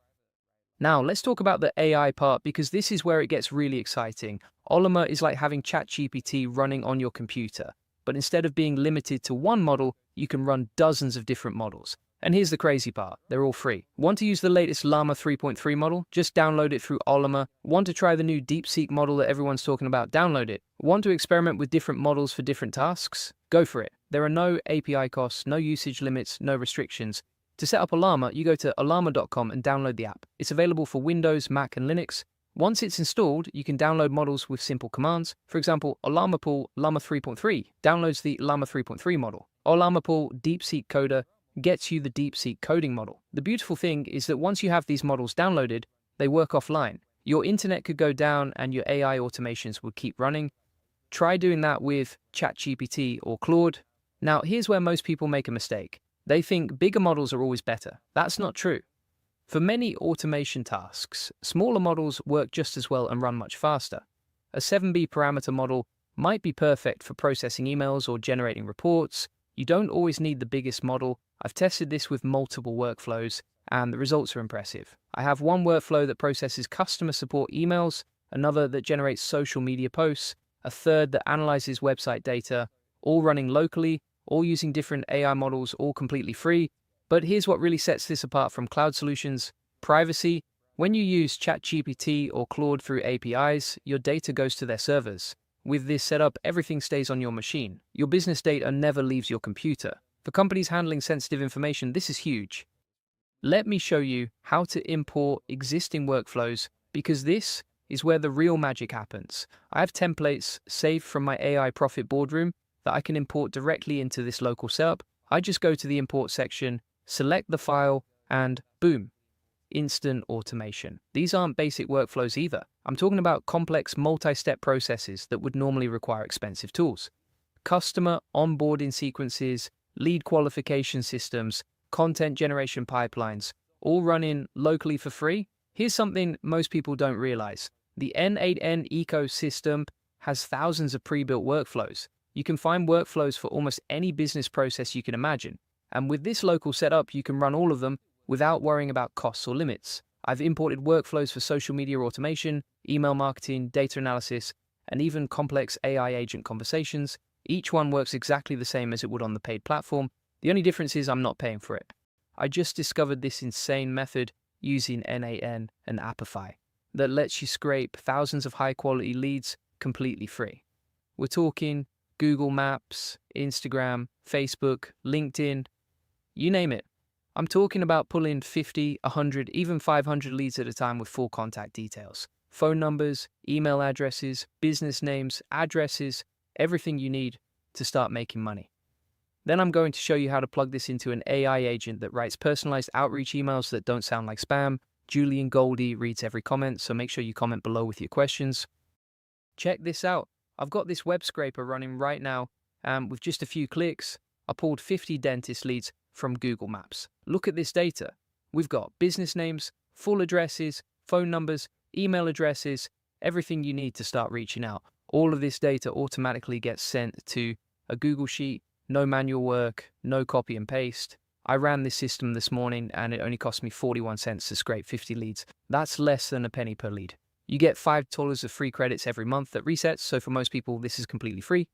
Now, let's talk about the AI part, because this is where it gets really exciting. Ollama is like having ChatGPT running on your computer, but instead of being limited to one model, you can run dozens of different models. And here's the crazy part, they're all free. Want to use the latest Llama 3.3 model? Just download it through Ollama. Want to try the new DeepSeek model that everyone's talking about? Download it. Want to experiment with different models for different tasks? Go for it. There are no API costs, no usage limits, no restrictions. To set up a Llama, you go to ollama.com and download the app. It's available for Windows, Mac, and Linux. Once it's installed, you can download models with simple commands. For example, Ollama Pool Llama 3.3 downloads the Llama 3.3 model. Ollama Pool DeepSeek Coder gets you the DeepSeek coding model. The beautiful thing is that once you have these models downloaded, they work offline. Your internet could go down and your AI automations would keep running. Try doing that with ChatGPT or Claude. Now, here's where most people make a mistake. They think bigger models are always better. That's not true. For many automation tasks, smaller models work just as well and run much faster. A 7B parameter model might be perfect for processing emails or generating reports. You don't always need the biggest model. I've tested this with multiple workflows, and the results are impressive. I have one workflow that processes customer support emails, another that generates social media posts, a third that analyzes website data, all running locally, all using different AI models, all completely free. But here's what really sets this apart from cloud solutions: privacy. When you use ChatGPT or Claude through APIs, your data goes to their servers. With this setup, everything stays on your machine. Your business data never leaves your computer. For companies handling sensitive information, this is huge. Let me show you how to import existing workflows, because this is where the real magic happens. I have templates saved from my AI Profit Boardroom that I can import directly into this local setup. I just go to the import section, select the file, and boom, instant automation. These aren't basic workflows either. I'm talking about complex multi-step processes that would normally require expensive tools. Customer onboarding sequences, lead qualification systems, content generation pipelines, all running locally for free. Here's something most people don't realize. The N8N ecosystem has thousands of pre-built workflows. You can find workflows for almost any business process you can imagine. And with this local setup, you can run all of them without worrying about costs or limits. I've imported workflows for social media automation, email marketing, data analysis, and even complex AI agent conversations. Each one works exactly the same as it would on the paid platform. The only difference is I'm not paying for it. I just discovered this insane method using N8N and Apify that lets you scrape thousands of high-quality leads completely free. We're talking Google Maps, Instagram, Facebook, LinkedIn, you name it. I'm talking about pulling 50, 100, even 500 leads at a time with full contact details. Phone numbers, email addresses, business names, addresses, everything you need to start making money. Then I'm going to show you how to plug this into an AI agent that writes personalized outreach emails that don't sound like spam. Julian Goldie reads every comment, so make sure you comment below with your questions. Check this out. I've got this web scraper running right now, and with just a few clicks, I pulled 50 dentist leads from Google Maps. Look at this data. We've got business names, full addresses, phone numbers, email addresses, everything you need to start reaching out. All of this data automatically gets sent to a Google Sheet, no manual work, no copy and paste. I ran this system this morning and it only cost me 41 cents to scrape 50 leads. That's less than a penny per lead. You get $5 of free credits every month that resets, so for most people this is completely free.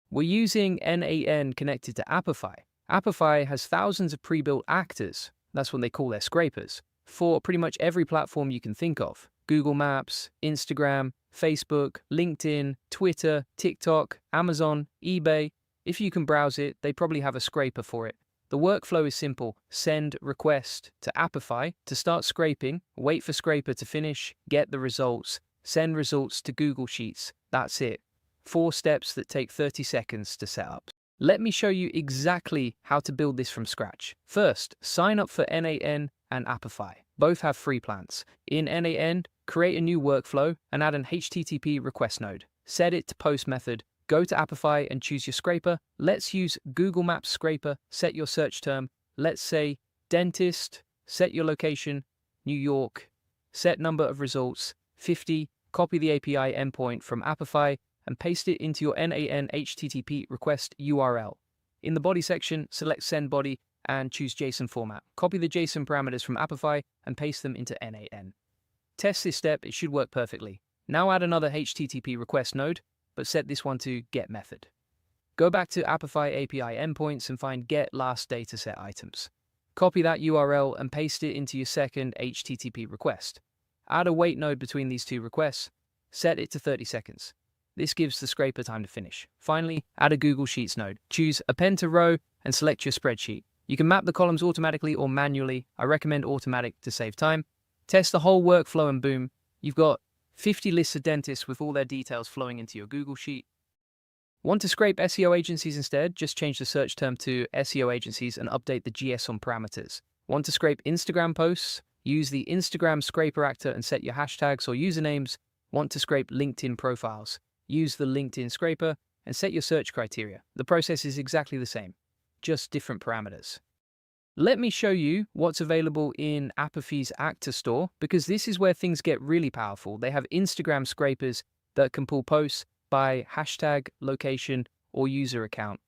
We're using N8N connected to Apify. Apify has thousands of pre-built actors, that's what they call their scrapers, for pretty much every platform you can think of. Google Maps, Instagram, Facebook, LinkedIn, Twitter, TikTok, Amazon, eBay. If you can browse it, they probably have a scraper for it. The workflow is simple. Send request to Apify to start scraping, wait for scraper to finish, get the results, Send results to Google Sheets. That's it. 4 steps that take 30 seconds to set up. Let me show you exactly how to build this from scratch. First, sign up for N8N and Apify. Both have free plans. In N8N, create a new workflow and add an HTTP request node. Set it to post method. Go to Apify and choose your scraper. Let's use Google Maps scraper. Set your search term. Let's say dentist. Set your location, New York. Set number of results, 50. Copy the API endpoint from Apify and paste it into your N8N HTTP request URL. In the body section, select Send Body and choose JSON format. Copy the JSON parameters from Apify and paste them into N8N. Test this step, it should work perfectly. Now add another HTTP request node, but set this one to Get Method. Go back to Apify API endpoints and find Get Last Dataset Items. Copy that URL and paste it into your second HTTP request. Add a wait node between these two requests. Set it to 30 seconds. This gives the scraper time to finish. Finally, add a Google Sheets node. Choose Append to Row and select your spreadsheet. You can map the columns automatically or manually. I recommend automatic to save time. Test the whole workflow and boom, you've got 50 lists of dentists with all their details flowing into your Google Sheet. Want to scrape SEO agencies instead? Just change the search term to SEO agencies and update the GSON parameters. Want to scrape Instagram posts? Use the Instagram scraper actor and set your hashtags or usernames. Want to scrape LinkedIn profiles? Use the LinkedIn scraper and set your search criteria. The process is exactly the same, just different parameters. Let me show you what's available in Apify's Actor Store, because this is where things get really powerful. They have Instagram scrapers that can pull posts by hashtag, location, or user account.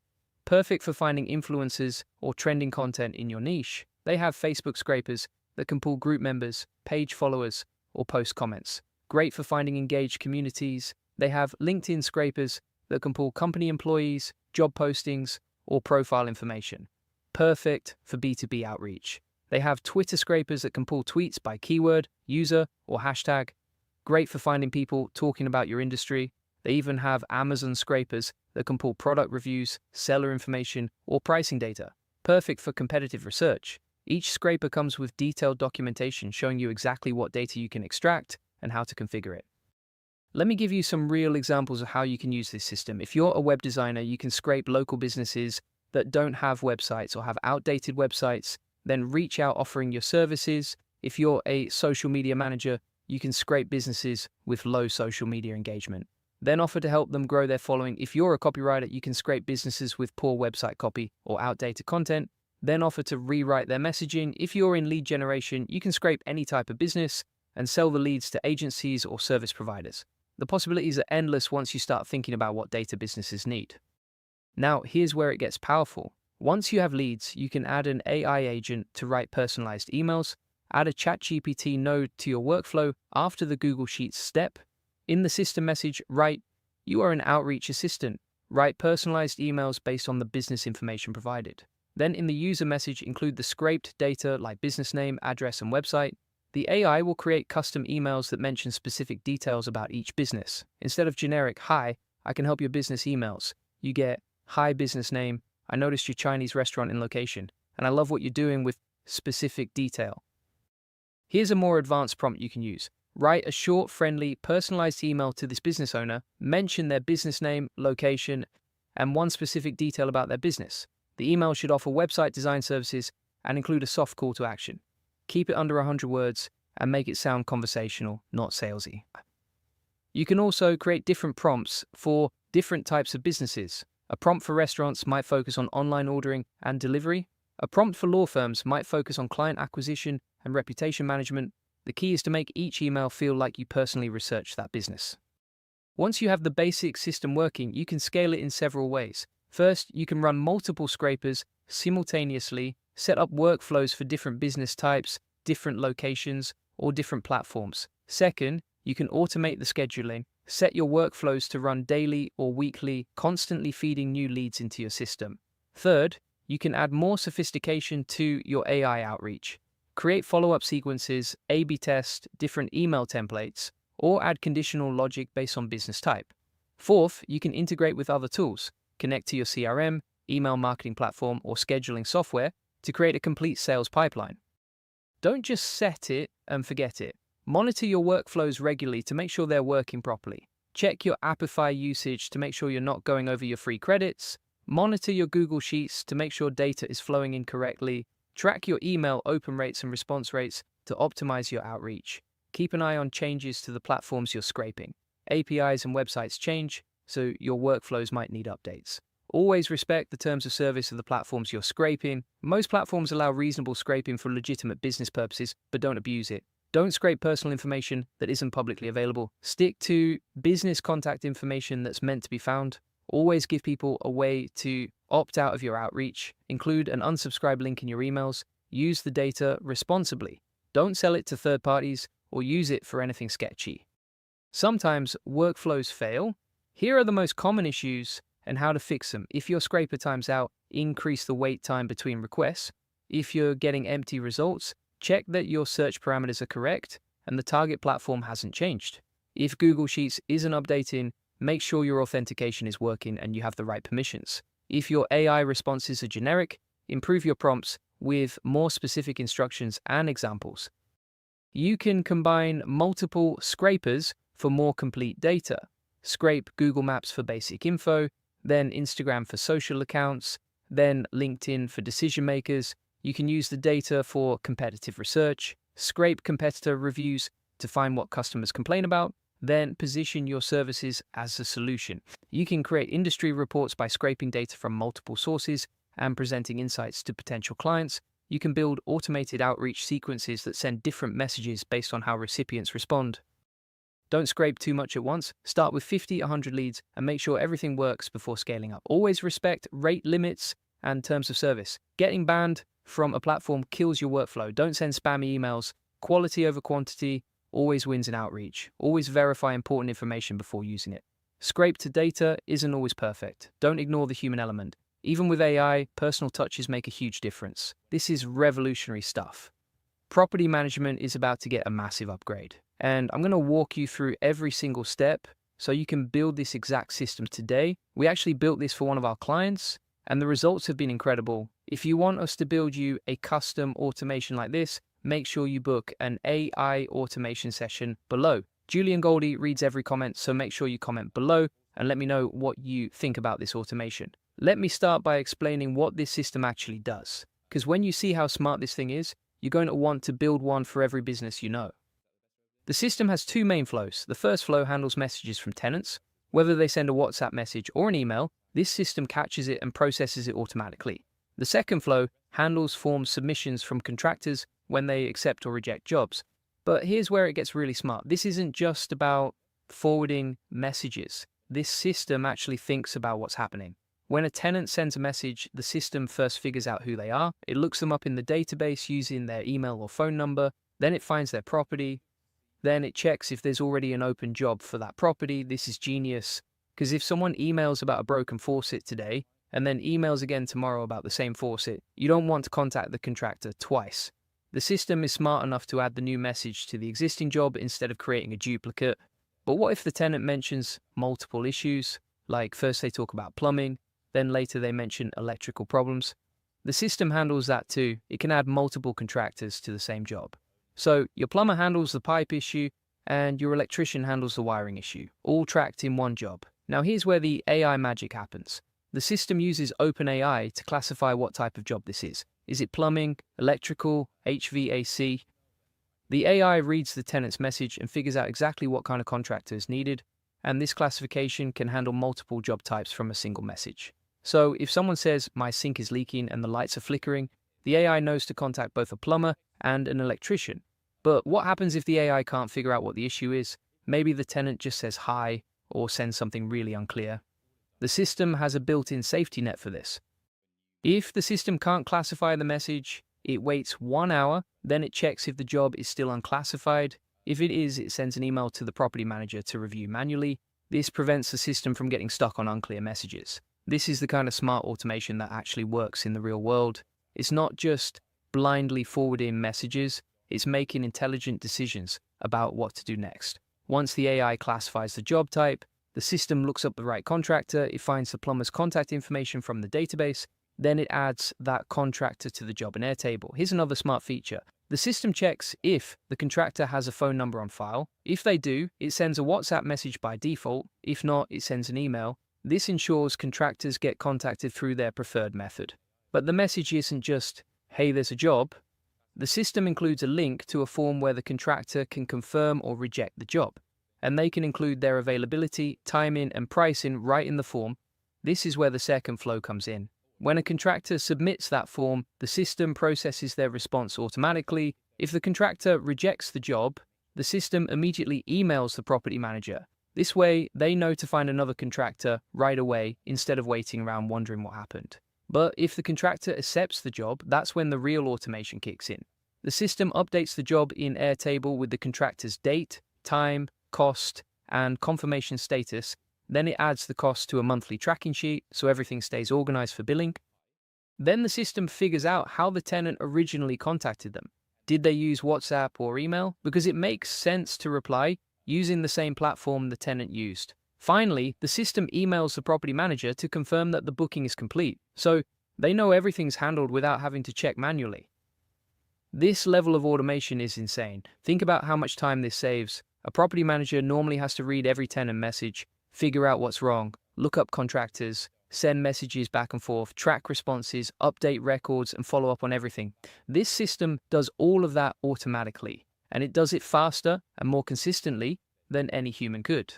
Perfect for finding influencers or trending content in your niche. They have Facebook scrapers that can pull group members, page followers, or post comments. Great for finding engaged communities. They have LinkedIn scrapers that can pull company employees, job postings, or profile information. Perfect for B2B outreach. They have Twitter scrapers that can pull tweets by keyword, user, or hashtag. Great for finding people talking about your industry. They even have Amazon scrapers that can pull product reviews, seller information, or pricing data. Perfect for competitive research. Each scraper comes with detailed documentation showing you exactly what data you can extract and how to configure it. Let me give you some real examples of how you can use this system. If you're a web designer, you can scrape local businesses that don't have websites or have outdated websites, then reach out offering your services. If you're a social media manager, you can scrape businesses with low social media engagement, then offer to help them grow their following. If you're a copywriter, you can scrape businesses with poor website copy or outdated content, then offer to rewrite their messaging. If you're in lead generation, you can scrape any type of business and sell the leads to agencies or service providers. The possibilities are endless once you start thinking about what data businesses need. Now, here's where it gets powerful. Once you have leads, you can add an AI agent to write personalized emails, add a ChatGPT node to your workflow after the Google Sheets step. In the system message, write, "You are an outreach assistant." Write personalized emails based on the business information provided. Then in the user message, include the scraped data like business name, address, and website. The AI will create custom emails that mention specific details about each business. Instead of generic, "Hi, I can help your business" emails, you get, "Hi, business name. I noticed your Chinese restaurant in location, and I love what you're doing with specific detail." Here's a more advanced prompt you can use. Write a short, friendly, personalized email to this business owner. Mention their business name, location, and one specific detail about their business. The email should offer website design services and include a soft call to action. Keep it under 100 words and make it sound conversational, not salesy. You can also create different prompts for different types of businesses. A prompt for restaurants might focus on online ordering and delivery. A prompt for law firms might focus on client acquisition and reputation management. The key is to make each email feel like you personally researched that business. Once you have the basic system working, you can scale it in several ways. First, you can run multiple scrapers simultaneously, set up workflows for different business types, different locations, or different platforms. Second, you can automate the scheduling, set your workflows to run daily or weekly, constantly feeding new leads into your system. Third, you can add more sophistication to your AI outreach. Create follow-up sequences, A/B test, different email templates, or add conditional logic based on business type. Fourth, you can integrate with other tools, connect to your CRM, email marketing platform, or scheduling software to create a complete sales pipeline. Don't just set it and forget it. Monitor your workflows regularly to make sure they're working properly. Check your Appify usage to make sure you're not going over your free credits. Monitor your Google Sheets to make sure data is flowing in correctly. Track your email open rates and response rates to optimize your outreach. Keep an eye on changes to the platforms you're scraping. APIs and websites change, so your workflows might need updates. Always respect the terms of service of the platforms you're scraping. Most platforms allow reasonable scraping for legitimate business purposes, but don't abuse it. Don't scrape personal information that isn't publicly available. Stick to business contact information that's meant to be found. Always give people a way to opt out of your outreach. Include an unsubscribe link in your emails. Use the data responsibly. Don't sell it to third parties or use it for anything sketchy. Sometimes workflows fail. Here are the most common issues and how to fix them. If your scraper times out, increase the wait time between requests. If you're getting empty results, check that your search parameters are correct and the target platform hasn't changed. If Google Sheets isn't updating, make sure your authentication is working and you have the right permissions. If your AI responses are generic, improve your prompts with more specific instructions and examples. You can combine multiple scrapers for more complete data. Scrape Google Maps for basic info, then Instagram for social accounts, then LinkedIn for decision makers. You can use the data for competitive research, scrape competitor reviews to find what customers complain about, then position your services as a solution. You can create industry reports by scraping data from multiple sources and presenting insights to potential clients. You can build automated outreach sequences that send different messages based on how recipients respond. Don't scrape too much at once. Start with 50, 100 leads and make sure everything works before scaling up. Always respect rate limits and terms of service. Getting banned from a platform kills your workflow. Don't send spammy emails. Quality over quantity always wins in outreach. Always verify important information before using it. Scraped data isn't always perfect. Don't ignore the human element. Even with AI, personal touches make a huge difference. This is revolutionary stuff. Property management is about to get a massive upgrade. And I'm going to walk you through every single step so you can build this exact system today. We actually built this for one of our clients and the results have been incredible. If you want us to build you a custom automation like this, make sure you book an AI automation session below. Julian Goldie reads every comment, so make sure you comment below and let me know what you think about this automation. Let me start by explaining what this system actually does, because when you see how smart this thing is, you're going to want to build one for every business you know. The system has two main flows. The first flow handles messages from tenants. Whether they send a WhatsApp message or an email, this system catches it and processes it automatically. The second flow handles form submissions from contractors when they accept or reject jobs. But here's where it gets really smart. This isn't just about forwarding messages. This system actually thinks about what's happening. When a tenant sends a message, the system first figures out who they are. It looks them up in the database using their email or phone number. Then it finds their property. Then it checks if there's already an open job for that property. This is genius, because if someone emails about a broken faucet today and then emails again tomorrow about the same faucet, you don't want to contact the contractor twice. The system is smart enough to add the new message to the existing job instead of creating a duplicate. But what if the tenant mentions multiple issues? Like first they talk about plumbing, then later they mention electrical problems. The system handles that too. It can add multiple contractors to the same job. So your plumber handles the pipe issue and your electrician handles the wiring issue, all tracked in one job. Now here's where the AI magic happens. The system uses OpenAI to classify what type of job this is. Is it plumbing, electrical, HVAC? The AI reads the tenant's message and figures out exactly what kind of contractor is needed, and this classification can handle multiple job types from a single message. So if someone says, my sink is leaking and the lights are flickering, the AI knows to contact both a plumber and an electrician. But what happens if the AI can't figure out what the issue is? Maybe the tenant just says hi or sends something really unclear. The system has a built-in safety net for this. If the system can't classify the message, it waits 1 hour, then it checks if the job is still unclassified. If it is, it sends an email to the property manager to review manually. This prevents the system from getting stuck on unclear messages. This is the kind of smart automation that actually works in the real world. It's not just blindly forwarding messages, it's making intelligent decisions about what to do next. Once the AI classifies the job type, the system looks up the right contractor, it finds the plumber's contact information from the database, then it adds that contractor to the job in Airtable. Here's another smart feature. The system checks if the contractor has a phone number on file. If they do, it sends a WhatsApp message by default. If not, it sends an email. This ensures contractors get contacted through their preferred method. But the message isn't just, "Hey, there's a job." The system includes a link to a form where the contractor can confirm or reject the job. And they can include their availability, timing, and pricing right in the form. This is where the second flow comes in. When a contractor submits that form, the system processes their response automatically. If the contractor rejects the job, the system immediately emails the property manager. This way, they know to find another contractor right away instead of waiting around wondering what happened. But if the contractor accepts the job, that's when the real automation kicks in. The system updates the job in Airtable with the contractor's date, time, cost, and confirmation status. Then it adds the cost to a monthly tracking sheet so everything stays organized for billing. Then the system figures out how the tenant originally contacted them. Did they use WhatsApp or email? Because it makes sense to reply using the same platform the tenant used. Finally, the system emails the property manager to confirm that the booking is complete, so they know everything's handled without having to check manually. This level of automation is insane. Think about how much time this saves. A property manager normally has to read every tenant message, figure out what's wrong, look up contractors, send messages back and forth, track responses, update records, and follow up on everything. This system does all of that automatically, and it does it faster and more consistently than any human could.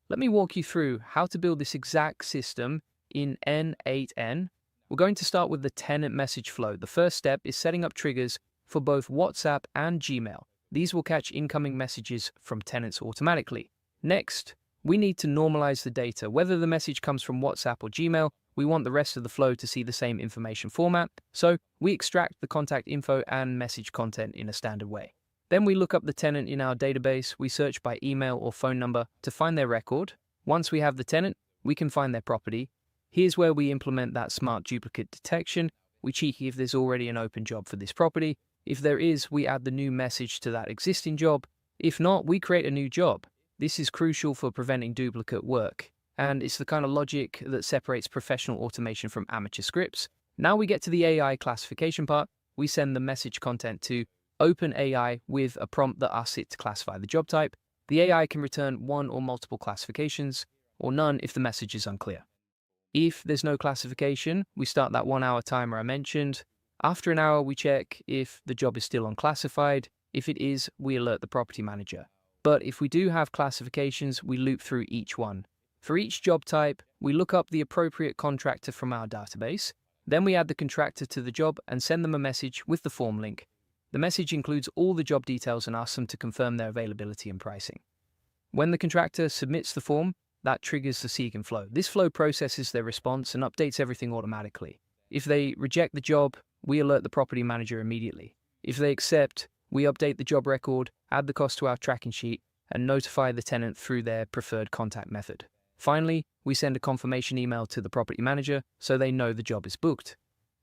Let me walk you through how to build this exact system in N8N. We're going to start with the tenant message flow. The first step is setting up triggers for both WhatsApp and Gmail. These will catch incoming messages from tenants automatically. Next, we need to normalize the data. Whether the message comes from WhatsApp or Gmail, we want the rest of the flow to see the same information format, so we extract the contact info and message content in a standard way. Then we look up the tenant in our database. We search by email or phone number to find their record. Once we have the tenant, we can find their property. Here's where we implement that smart duplicate detection. We check if there's already an open job for this property. If there is, we add the new message to that existing job. If not, we create a new job. This is crucial for preventing duplicate work, and it's the kind of logic that separates professional automation from amateur scripts. Now we get to the AI classification part. We send the message content to OpenAI with a prompt that asks it to classify the job type. The AI can return one or multiple classifications, or none if the message is unclear. If there's no classification, we start that 1 hour timer I mentioned. After an hour, we check if the job is still unclassified. If it is, we alert the property manager. But if we do have classifications, we loop through each one. For each job type, we look up the appropriate contractor from our database. Then we add the contractor to the job and send them a message with the form link. The message includes all the job details and asks them to confirm their availability and pricing. When the contractor submits the form, that triggers the second flow. This flow processes their response and updates everything automatically. If they reject the job, we alert the property manager immediately. If they accept, we update the job record, add the cost to our tracking sheet, and notify the tenant through their preferred contact method. Finally, we send a confirmation email to the property manager so they know the job is booked.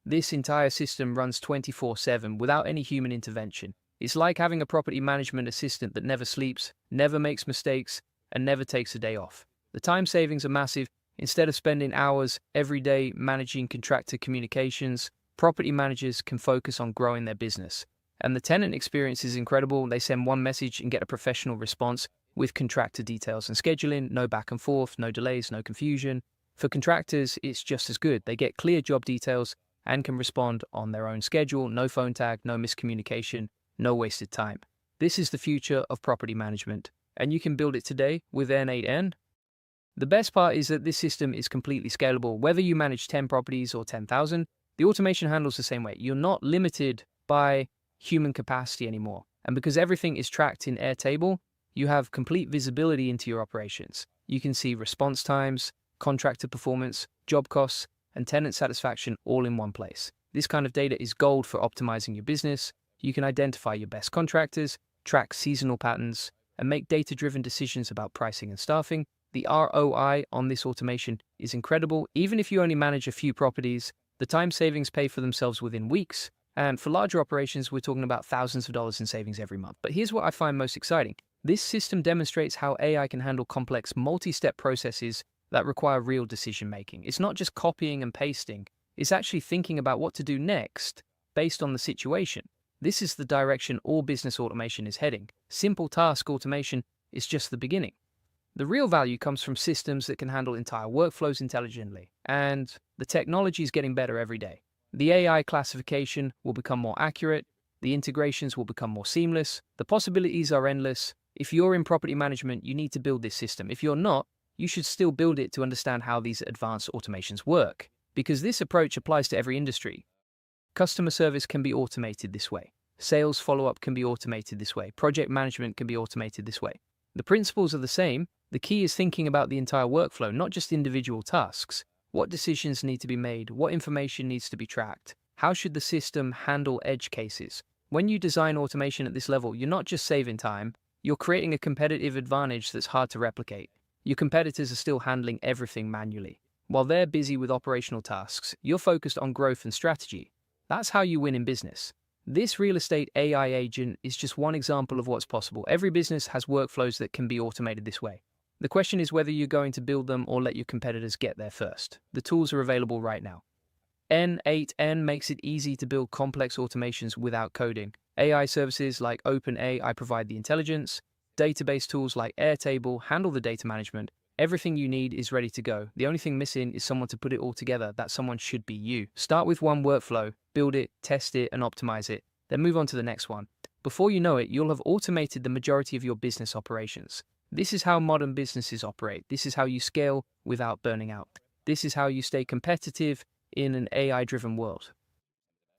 This entire system runs 24/7 without any human intervention. It's like having a property management assistant that never sleeps, never makes mistakes, and never takes a day off. The time savings are massive. Instead of spending hours every day managing contractor communications, property managers can focus on growing their business. And the tenant experience is incredible. They send one message and get a professional response with contractor details and scheduling, no back and forth, no delays, no confusion. For contractors, it's just as good. They get clear job details and can respond on their own schedule, no phone tag, no miscommunication, no wasted time. This is the future of property management, and you can build it today with N8N. The best part is that this system is completely scalable. Whether you manage 10 properties or 10,000, the automation handles the same way. You're not limited by human capacity anymore. And because everything is tracked in Airtable, you have complete visibility into your operations. You can see response times, contractor performance, job costs, and tenant satisfaction all in one place. This kind of data is gold for optimizing your business. You can identify your best contractors, track seasonal patterns, and make data-driven decisions about pricing and staffing. The ROI on this automation is incredible. Even if you only manage a few properties, the time savings pay for themselves within weeks. And for larger operations, we're talking about thousands of dollars in savings every month. But here's what I find most exciting. This system demonstrates how AI can handle complex multi-step processes that require real decision-making. It's not just copying and pasting. It's actually thinking about what to do next based on the situation. This is the direction all business automation is heading. Simple task automation is just the beginning. The real value comes from systems that can handle entire workflows intelligently, and the technology is getting better every day. The AI classification will become more accurate, the integrations will become more seamless, the possibilities are endless. If you're in property management, you need to build this system. If you're not, you should still build it to understand how these advanced automations work, because this approach applies to every industry. Customer service can be automated this way. Sales follow-up can be automated this way. Project management can be automated this way. The principles are the same. The key is thinking about the entire workflow, not just individual tasks. What decisions need to be made? What information needs to be tracked? How should the system handle edge cases? When you design automation at this level, you're not just saving time, you're creating a competitive advantage that's hard to replicate. Your competitors are still handling everything manually. While they're busy with operational tasks, you're focused on growth and strategy. That's how you win in business. This real estate AI agent is just one example of what's possible. Every business has workflows that can be automated this way. The question is whether you're going to build them or let your competitors get there first. The tools are available right now. N8N makes it easy to build complex automations without coding. AI services like OpenAI provide the intelligence. Database tools like Airtable handle the data management. Everything you need is ready to go. The only thing missing is someone to put it all together. That someone should be you. Start with one workflow, build it, test it, and optimize it. Then move on to the next one. Before you know it, you'll have automated the majority of your business operations. This is how modern businesses operate. This is how you scale without burning out. This is how you stay competitive in an AI-driven world.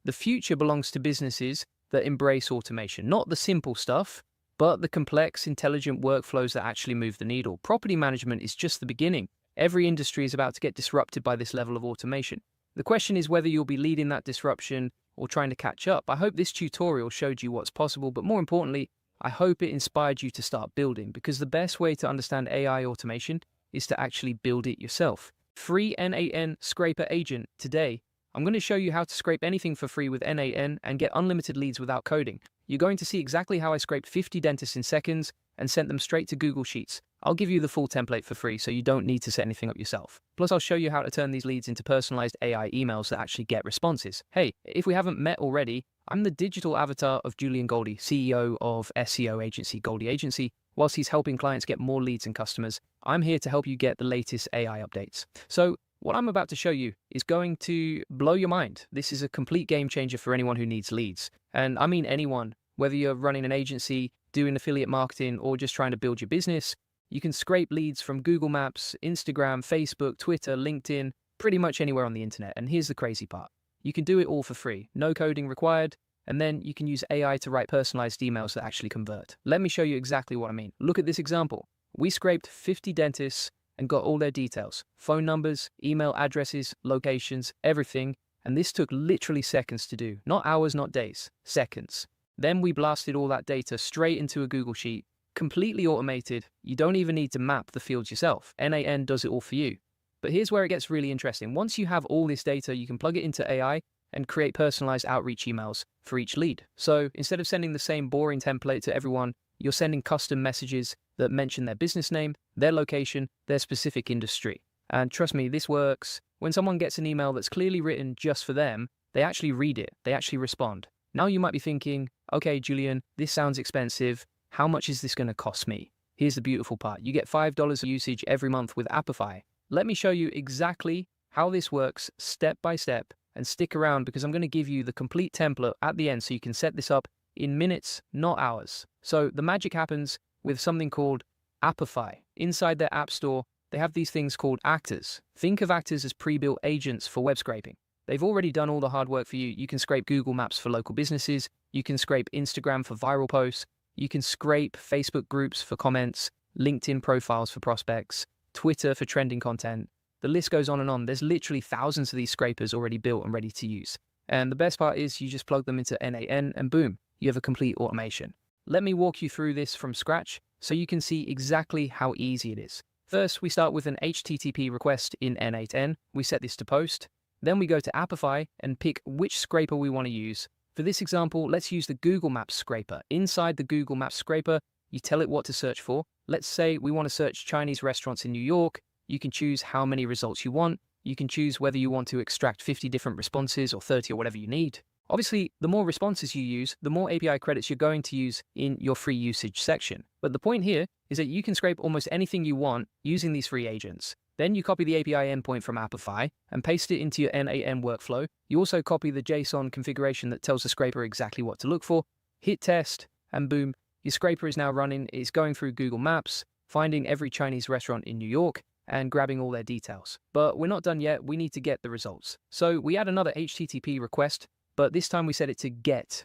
The future belongs to businesses that embrace automation, not the simple stuff, but the complex, intelligent workflows that actually move the needle. Property management is just the beginning. Every industry is about to get disrupted by this level of automation. The question is whether you'll be leading that disruption or trying to catch up. I hope this tutorial showed you what's possible, but more importantly, I hope it inspired you to start building, because the best way to understand AI automation is to actually build it yourself. Free N8N Scraper Agent today. I'm going to show you how to scrape anything for free with N8N and get unlimited leads without coding. You're going to see exactly how I scraped 50 dentists in seconds and sent them straight to Google Sheets. I'll give you the full template for free, so you don't need to set anything up yourself. Plus, I'll show you how to turn these leads into personalized AI emails that actually get responses. Hey, if we haven't met already, I'm the digital avatar of Julian Goldie, CEO of SEO agency Goldie Agency. Whilst he's helping clients get more leads and customers, I'm here to help you get the latest AI updates. So what I'm about to show you is going to blow your mind. This is a complete game changer for anyone who needs leads. And I mean anyone, whether you're running an agency, doing affiliate marketing, or just trying to build your business. You can scrape leads from Google Maps, Instagram, Facebook, Twitter, LinkedIn, pretty much anywhere on the internet. And here's the crazy part. You can do it all for free, no coding required, and then you can use AI to write personalized emails that actually convert. Let me show you exactly what I mean. Look at this example. We scraped 50 dentists and got all their details, phone numbers, email addresses, locations, everything, and this took literally seconds to do. Not hours, not days, seconds. Then we blasted all that data straight into a Google Sheet, completely automated. You don't even need to map the fields yourself. N8N does it all for you. But here's where it gets really interesting. Once you have all this data, you can plug it into AI and create personalized outreach emails for each lead. So instead of sending the same boring template to everyone, you're sending custom messages that mention their business name, their location, their specific industry. And trust me, this works. When someone gets an email that's clearly written just for them, they actually read it, they actually respond. Now you might be thinking, okay, Julian, this sounds expensive. How much is this going to cost me? Here's the beautiful part. You get $5 usage every month with Appify. Let me show you exactly how this works step by step, and stick around because I'm going to give you the complete template at the end so you can set this up in minutes, not hours. So the magic happens with something called Appify. Inside their app store, they have these things called actors. Think of actors as pre-built agents for web scraping. They've already done all the hard work for you. You can scrape Google Maps for local businesses. You can scrape Instagram for viral posts. You can scrape Facebook groups for comments, LinkedIn profiles for prospects, Twitter for trending content. The list goes on and on. There's literally thousands of these scrapers already built and ready to use. And the best part is you just plug them into N8N and boom, you have a complete automation. Let me walk you through this from scratch so you can see exactly how easy it is. First, we start with an HTTP request in N8N. We set this to post. Then we go to Appify and pick which scraper we want to use. For this example, let's use the Google Maps scraper. Inside the Google Maps scraper, you tell it what to search for. Let's say we want to search Chinese restaurants in New York. You can choose how many results you want. You can choose whether you want to extract 50 different responses or 30 or whatever you need. Obviously, the more responses you use, the more API credits you're going to use in your free usage section. But the point here is that you can scrape almost anything you want using these free agents. Then you copy the API endpoint from Apify and paste it into your N8N workflow. You also copy the JSON configuration that tells the scraper exactly what to look for, hit test, and boom, your scraper is now running. It's going through Google Maps, finding every Chinese restaurant in New York, and grabbing all their details. But we're not done yet. We need to get the results. So we add another HTTP request, but this time we set it to get.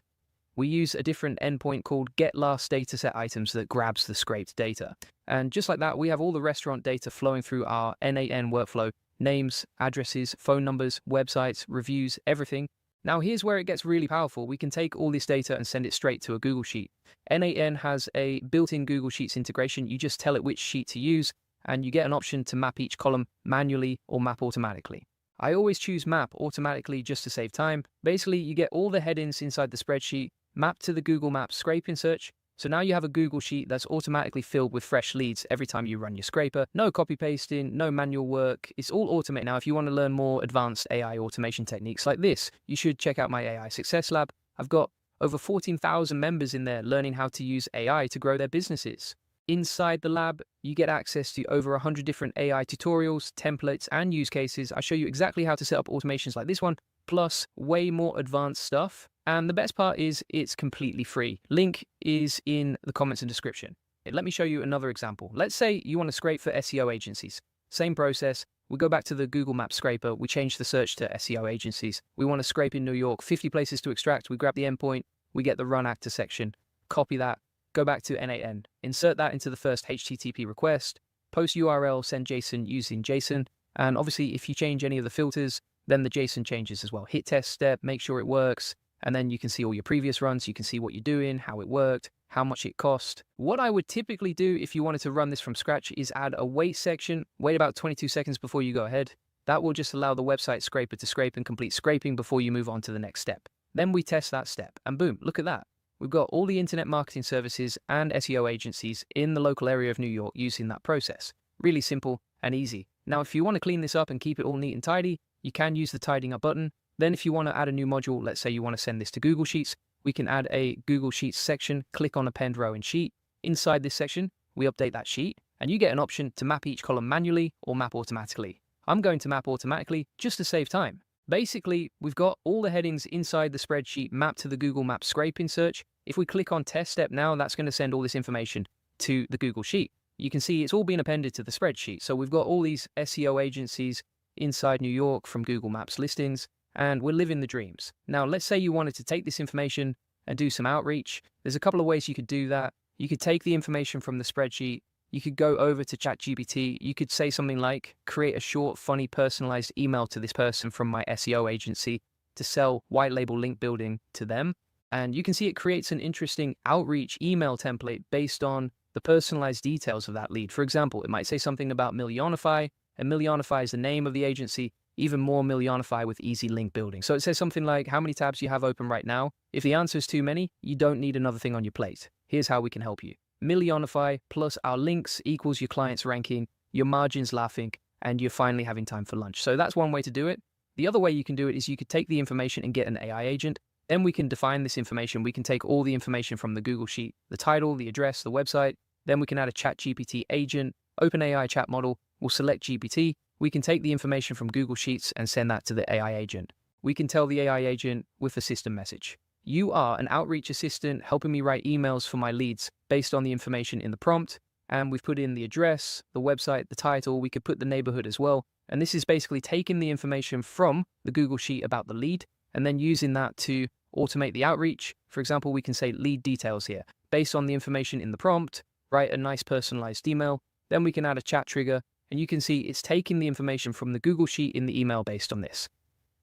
We use a different endpoint called getLastDataSetItems that grabs the scraped data. And just like that, we have all the restaurant data flowing through our N8N workflow: names, addresses, phone numbers, websites, reviews, everything. Now here's where it gets really powerful. We can take all this data and send it straight to a Google Sheet. N8N has a built-in Google Sheets integration. You just tell it which sheet to use, and you get an option to map each column manually or map automatically. I always choose map automatically just to save time. Basically, you get all the headings inside the spreadsheet mapped to the Google Maps scraping search. So now you have a Google Sheet that's automatically filled with fresh leads every time you run your scraper. No copy pasting, no manual work. It's all automated. Now, if you want to learn more advanced AI automation techniques like this, you should check out my AI Success Lab. I've got over 14,000 members in there learning how to use AI to grow their businesses. Inside the lab, you get access to over 100 different AI tutorials, templates, and use cases. I show you exactly how to set up automations like this one, plus way more advanced stuff. And the best part is it's completely free. Link is in the comments and description. Let me show you another example. Let's say you want to scrape for SEO agencies. Same process. We go back to the Google Maps scraper. We change the search to SEO agencies. We want to scrape in New York, 50 places to extract. We grab the endpoint. We get the run actor section. Copy that. Go back to N8N, insert that into the first HTTP request, post URL, send JSON using JSON, and obviously if you change any of the filters, then the JSON changes as well. Hit test step, make sure it works, and then you can see all your previous runs, you can see what you're doing, how it worked, how much it cost. What I would typically do if you wanted to run this from scratch is add a wait section, wait about 22 seconds before you go ahead. That will just allow the website scraper to scrape and complete scraping before you move on to the next step. Then we test that step, and boom, look at that. We've got all the internet marketing services and SEO agencies in the local area of New York using that process. Really simple and easy. Now, if you want to clean this up and keep it all neat and tidy, you can use the tidying up button. Then if you want to add a new module, let's say you want to send this to Google Sheets, we can add a Google Sheets section, click on append row and sheet. Inside this section, we update that sheet, and you get an option to map each column manually or map automatically. I'm going to map automatically just to save time. Basically, we've got all the headings inside the spreadsheet mapped to the Google Maps scraping search. If we click on test step now, that's going to send all this information to the Google Sheet. You can see it's all been appended to the spreadsheet. So we've got all these SEO agencies inside New York from Google Maps listings, and we're living the dreams. Now, let's say you wanted to take this information and do some outreach. There's a couple of ways you could do that. You could take the information from the spreadsheet. You could go over to ChatGPT. You could say something like, create a short, funny, personalized email to this person from my SEO agency to sell white label link building to them. And you can see it creates an interesting outreach email template based on the personalized details of that lead. For example, it might say something about Millionify, and Millionify is the name of the agency, even more Millionify with easy link building. So it says something like, how many tabs you have open right now? If the answer is too many, you don't need another thing on your plate. Here's how we can help you. Millionify plus our links equals your client's ranking, your margins laughing, and you're finally having time for lunch. So that's one way to do it. The other way you can do it is you could take the information and get an AI agent. Then we can define this information. We can take all the information from the Google Sheet, the title, the address, the website. Then we can add a ChatGPT agent, OpenAI chat model. We'll select GPT. We can take the information from Google Sheets and send that to the AI agent. We can tell the AI agent with a system message, you are an outreach assistant helping me write emails for my leads based on the information in the prompt. And we've put in the address, the website, the title. We could put the neighborhood as well. And this is basically taking the information from the Google Sheet about the lead and then using that to automate the outreach. For example, we can say lead details here. Based on the information in the prompt, write a nice personalized email. Then we can add a chat trigger. And you can see it's taking the information from the Google Sheet in the email based on this.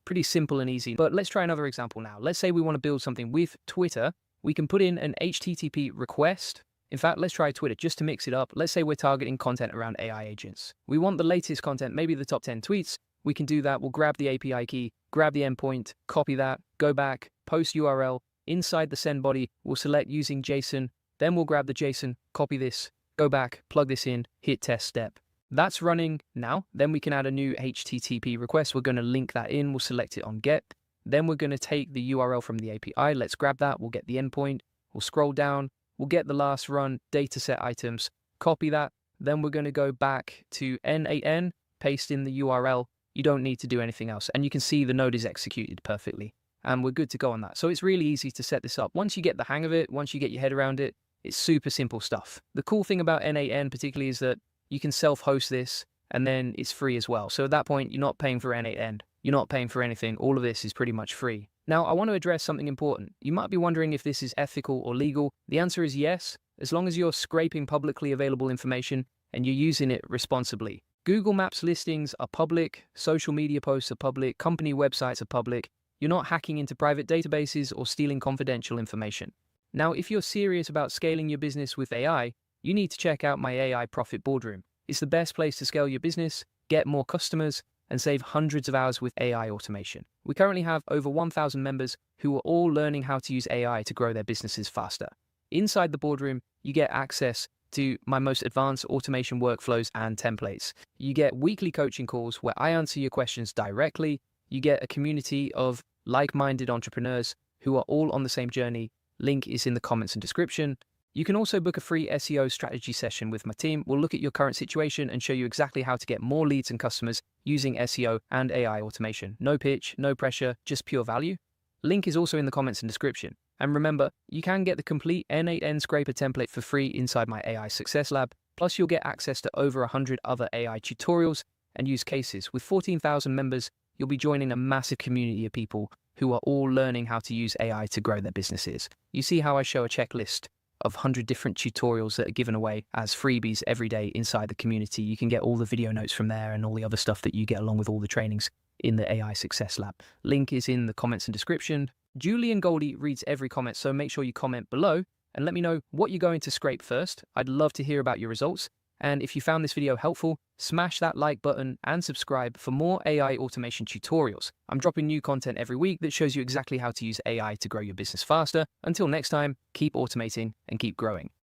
Pretty simple and easy, but let's try another example now. Let's say we want to build something with Twitter. We can put in an HTTP request. In fact, let's try Twitter just to mix it up. Let's say we're targeting content around AI agents. We want the latest content, maybe the top 10 tweets. We can do that. We'll grab the API key, grab the endpoint, copy that, go back, post URL. Inside the send body, we'll select using JSON. Then we'll grab the JSON, copy this, go back, plug this in, hit test step. That's running now. Then we can add a new HTTP request. We're going to link that in. We'll select it on get. Then we're going to take the URL from the API. Let's grab that. We'll get the endpoint. We'll scroll down. We'll get the last run dataset items, copy that. Then we're going to go back to N8N, paste in the URL. You don't need to do anything else. And you can see the node is executed perfectly. And we're good to go on that. So it's really easy to set this up. Once you get the hang of it, once you get your head around it, it's super simple stuff. The cool thing about N8N particularly is that you can self-host this and then it's free as well. So at that point, you're not paying for N8N. You're not paying for anything. All of this is pretty much free. Now, I want to address something important. You might be wondering if this is ethical or legal. The answer is yes, as long as you're scraping publicly available information and you're using it responsibly. Google Maps listings are public, social media posts are public, company websites are public. You're not hacking into private databases or stealing confidential information. Now, if you're serious about scaling your business with AI, you need to check out my AI Profit Boardroom. It's the best place to scale your business, get more customers, and save hundreds of hours with AI automation. We currently have over 1,000 members who are all learning how to use AI to grow their businesses faster. Inside the boardroom, you get access to my most advanced automation workflows and templates. You get weekly coaching calls where I answer your questions directly. You get a community of like-minded entrepreneurs who are all on the same journey. Link is in the comments and description. You can also book a free SEO strategy session with my team. We'll look at your current situation and show you exactly how to get more leads and customers using SEO and AI automation. No pitch, no pressure, just pure value. Link is also in the comments and description. And remember, you can get the complete N8N scraper template for free inside my AI Success Lab. Plus, you'll get access to over 100 other AI tutorials and use cases. With 14,000 members, you'll be joining a massive community of people who are all learning how to use AI to grow their businesses. You see how I show a checklist of 100 different tutorials that are given away as freebies every day inside the community. You can get all the video notes from there and all the other stuff that you get along with all the trainings in the AI Success Lab. Link is in the comments and description. Julian Goldie reads every comment, so make sure you comment below and let me know what you're going to scrape first. I'd love to hear about your results. And if you found this video helpful, smash that like button and subscribe for more AI automation tutorials. I'm dropping new content every week that shows you exactly how to use AI to grow your business faster. Until next time, keep automating and keep growing.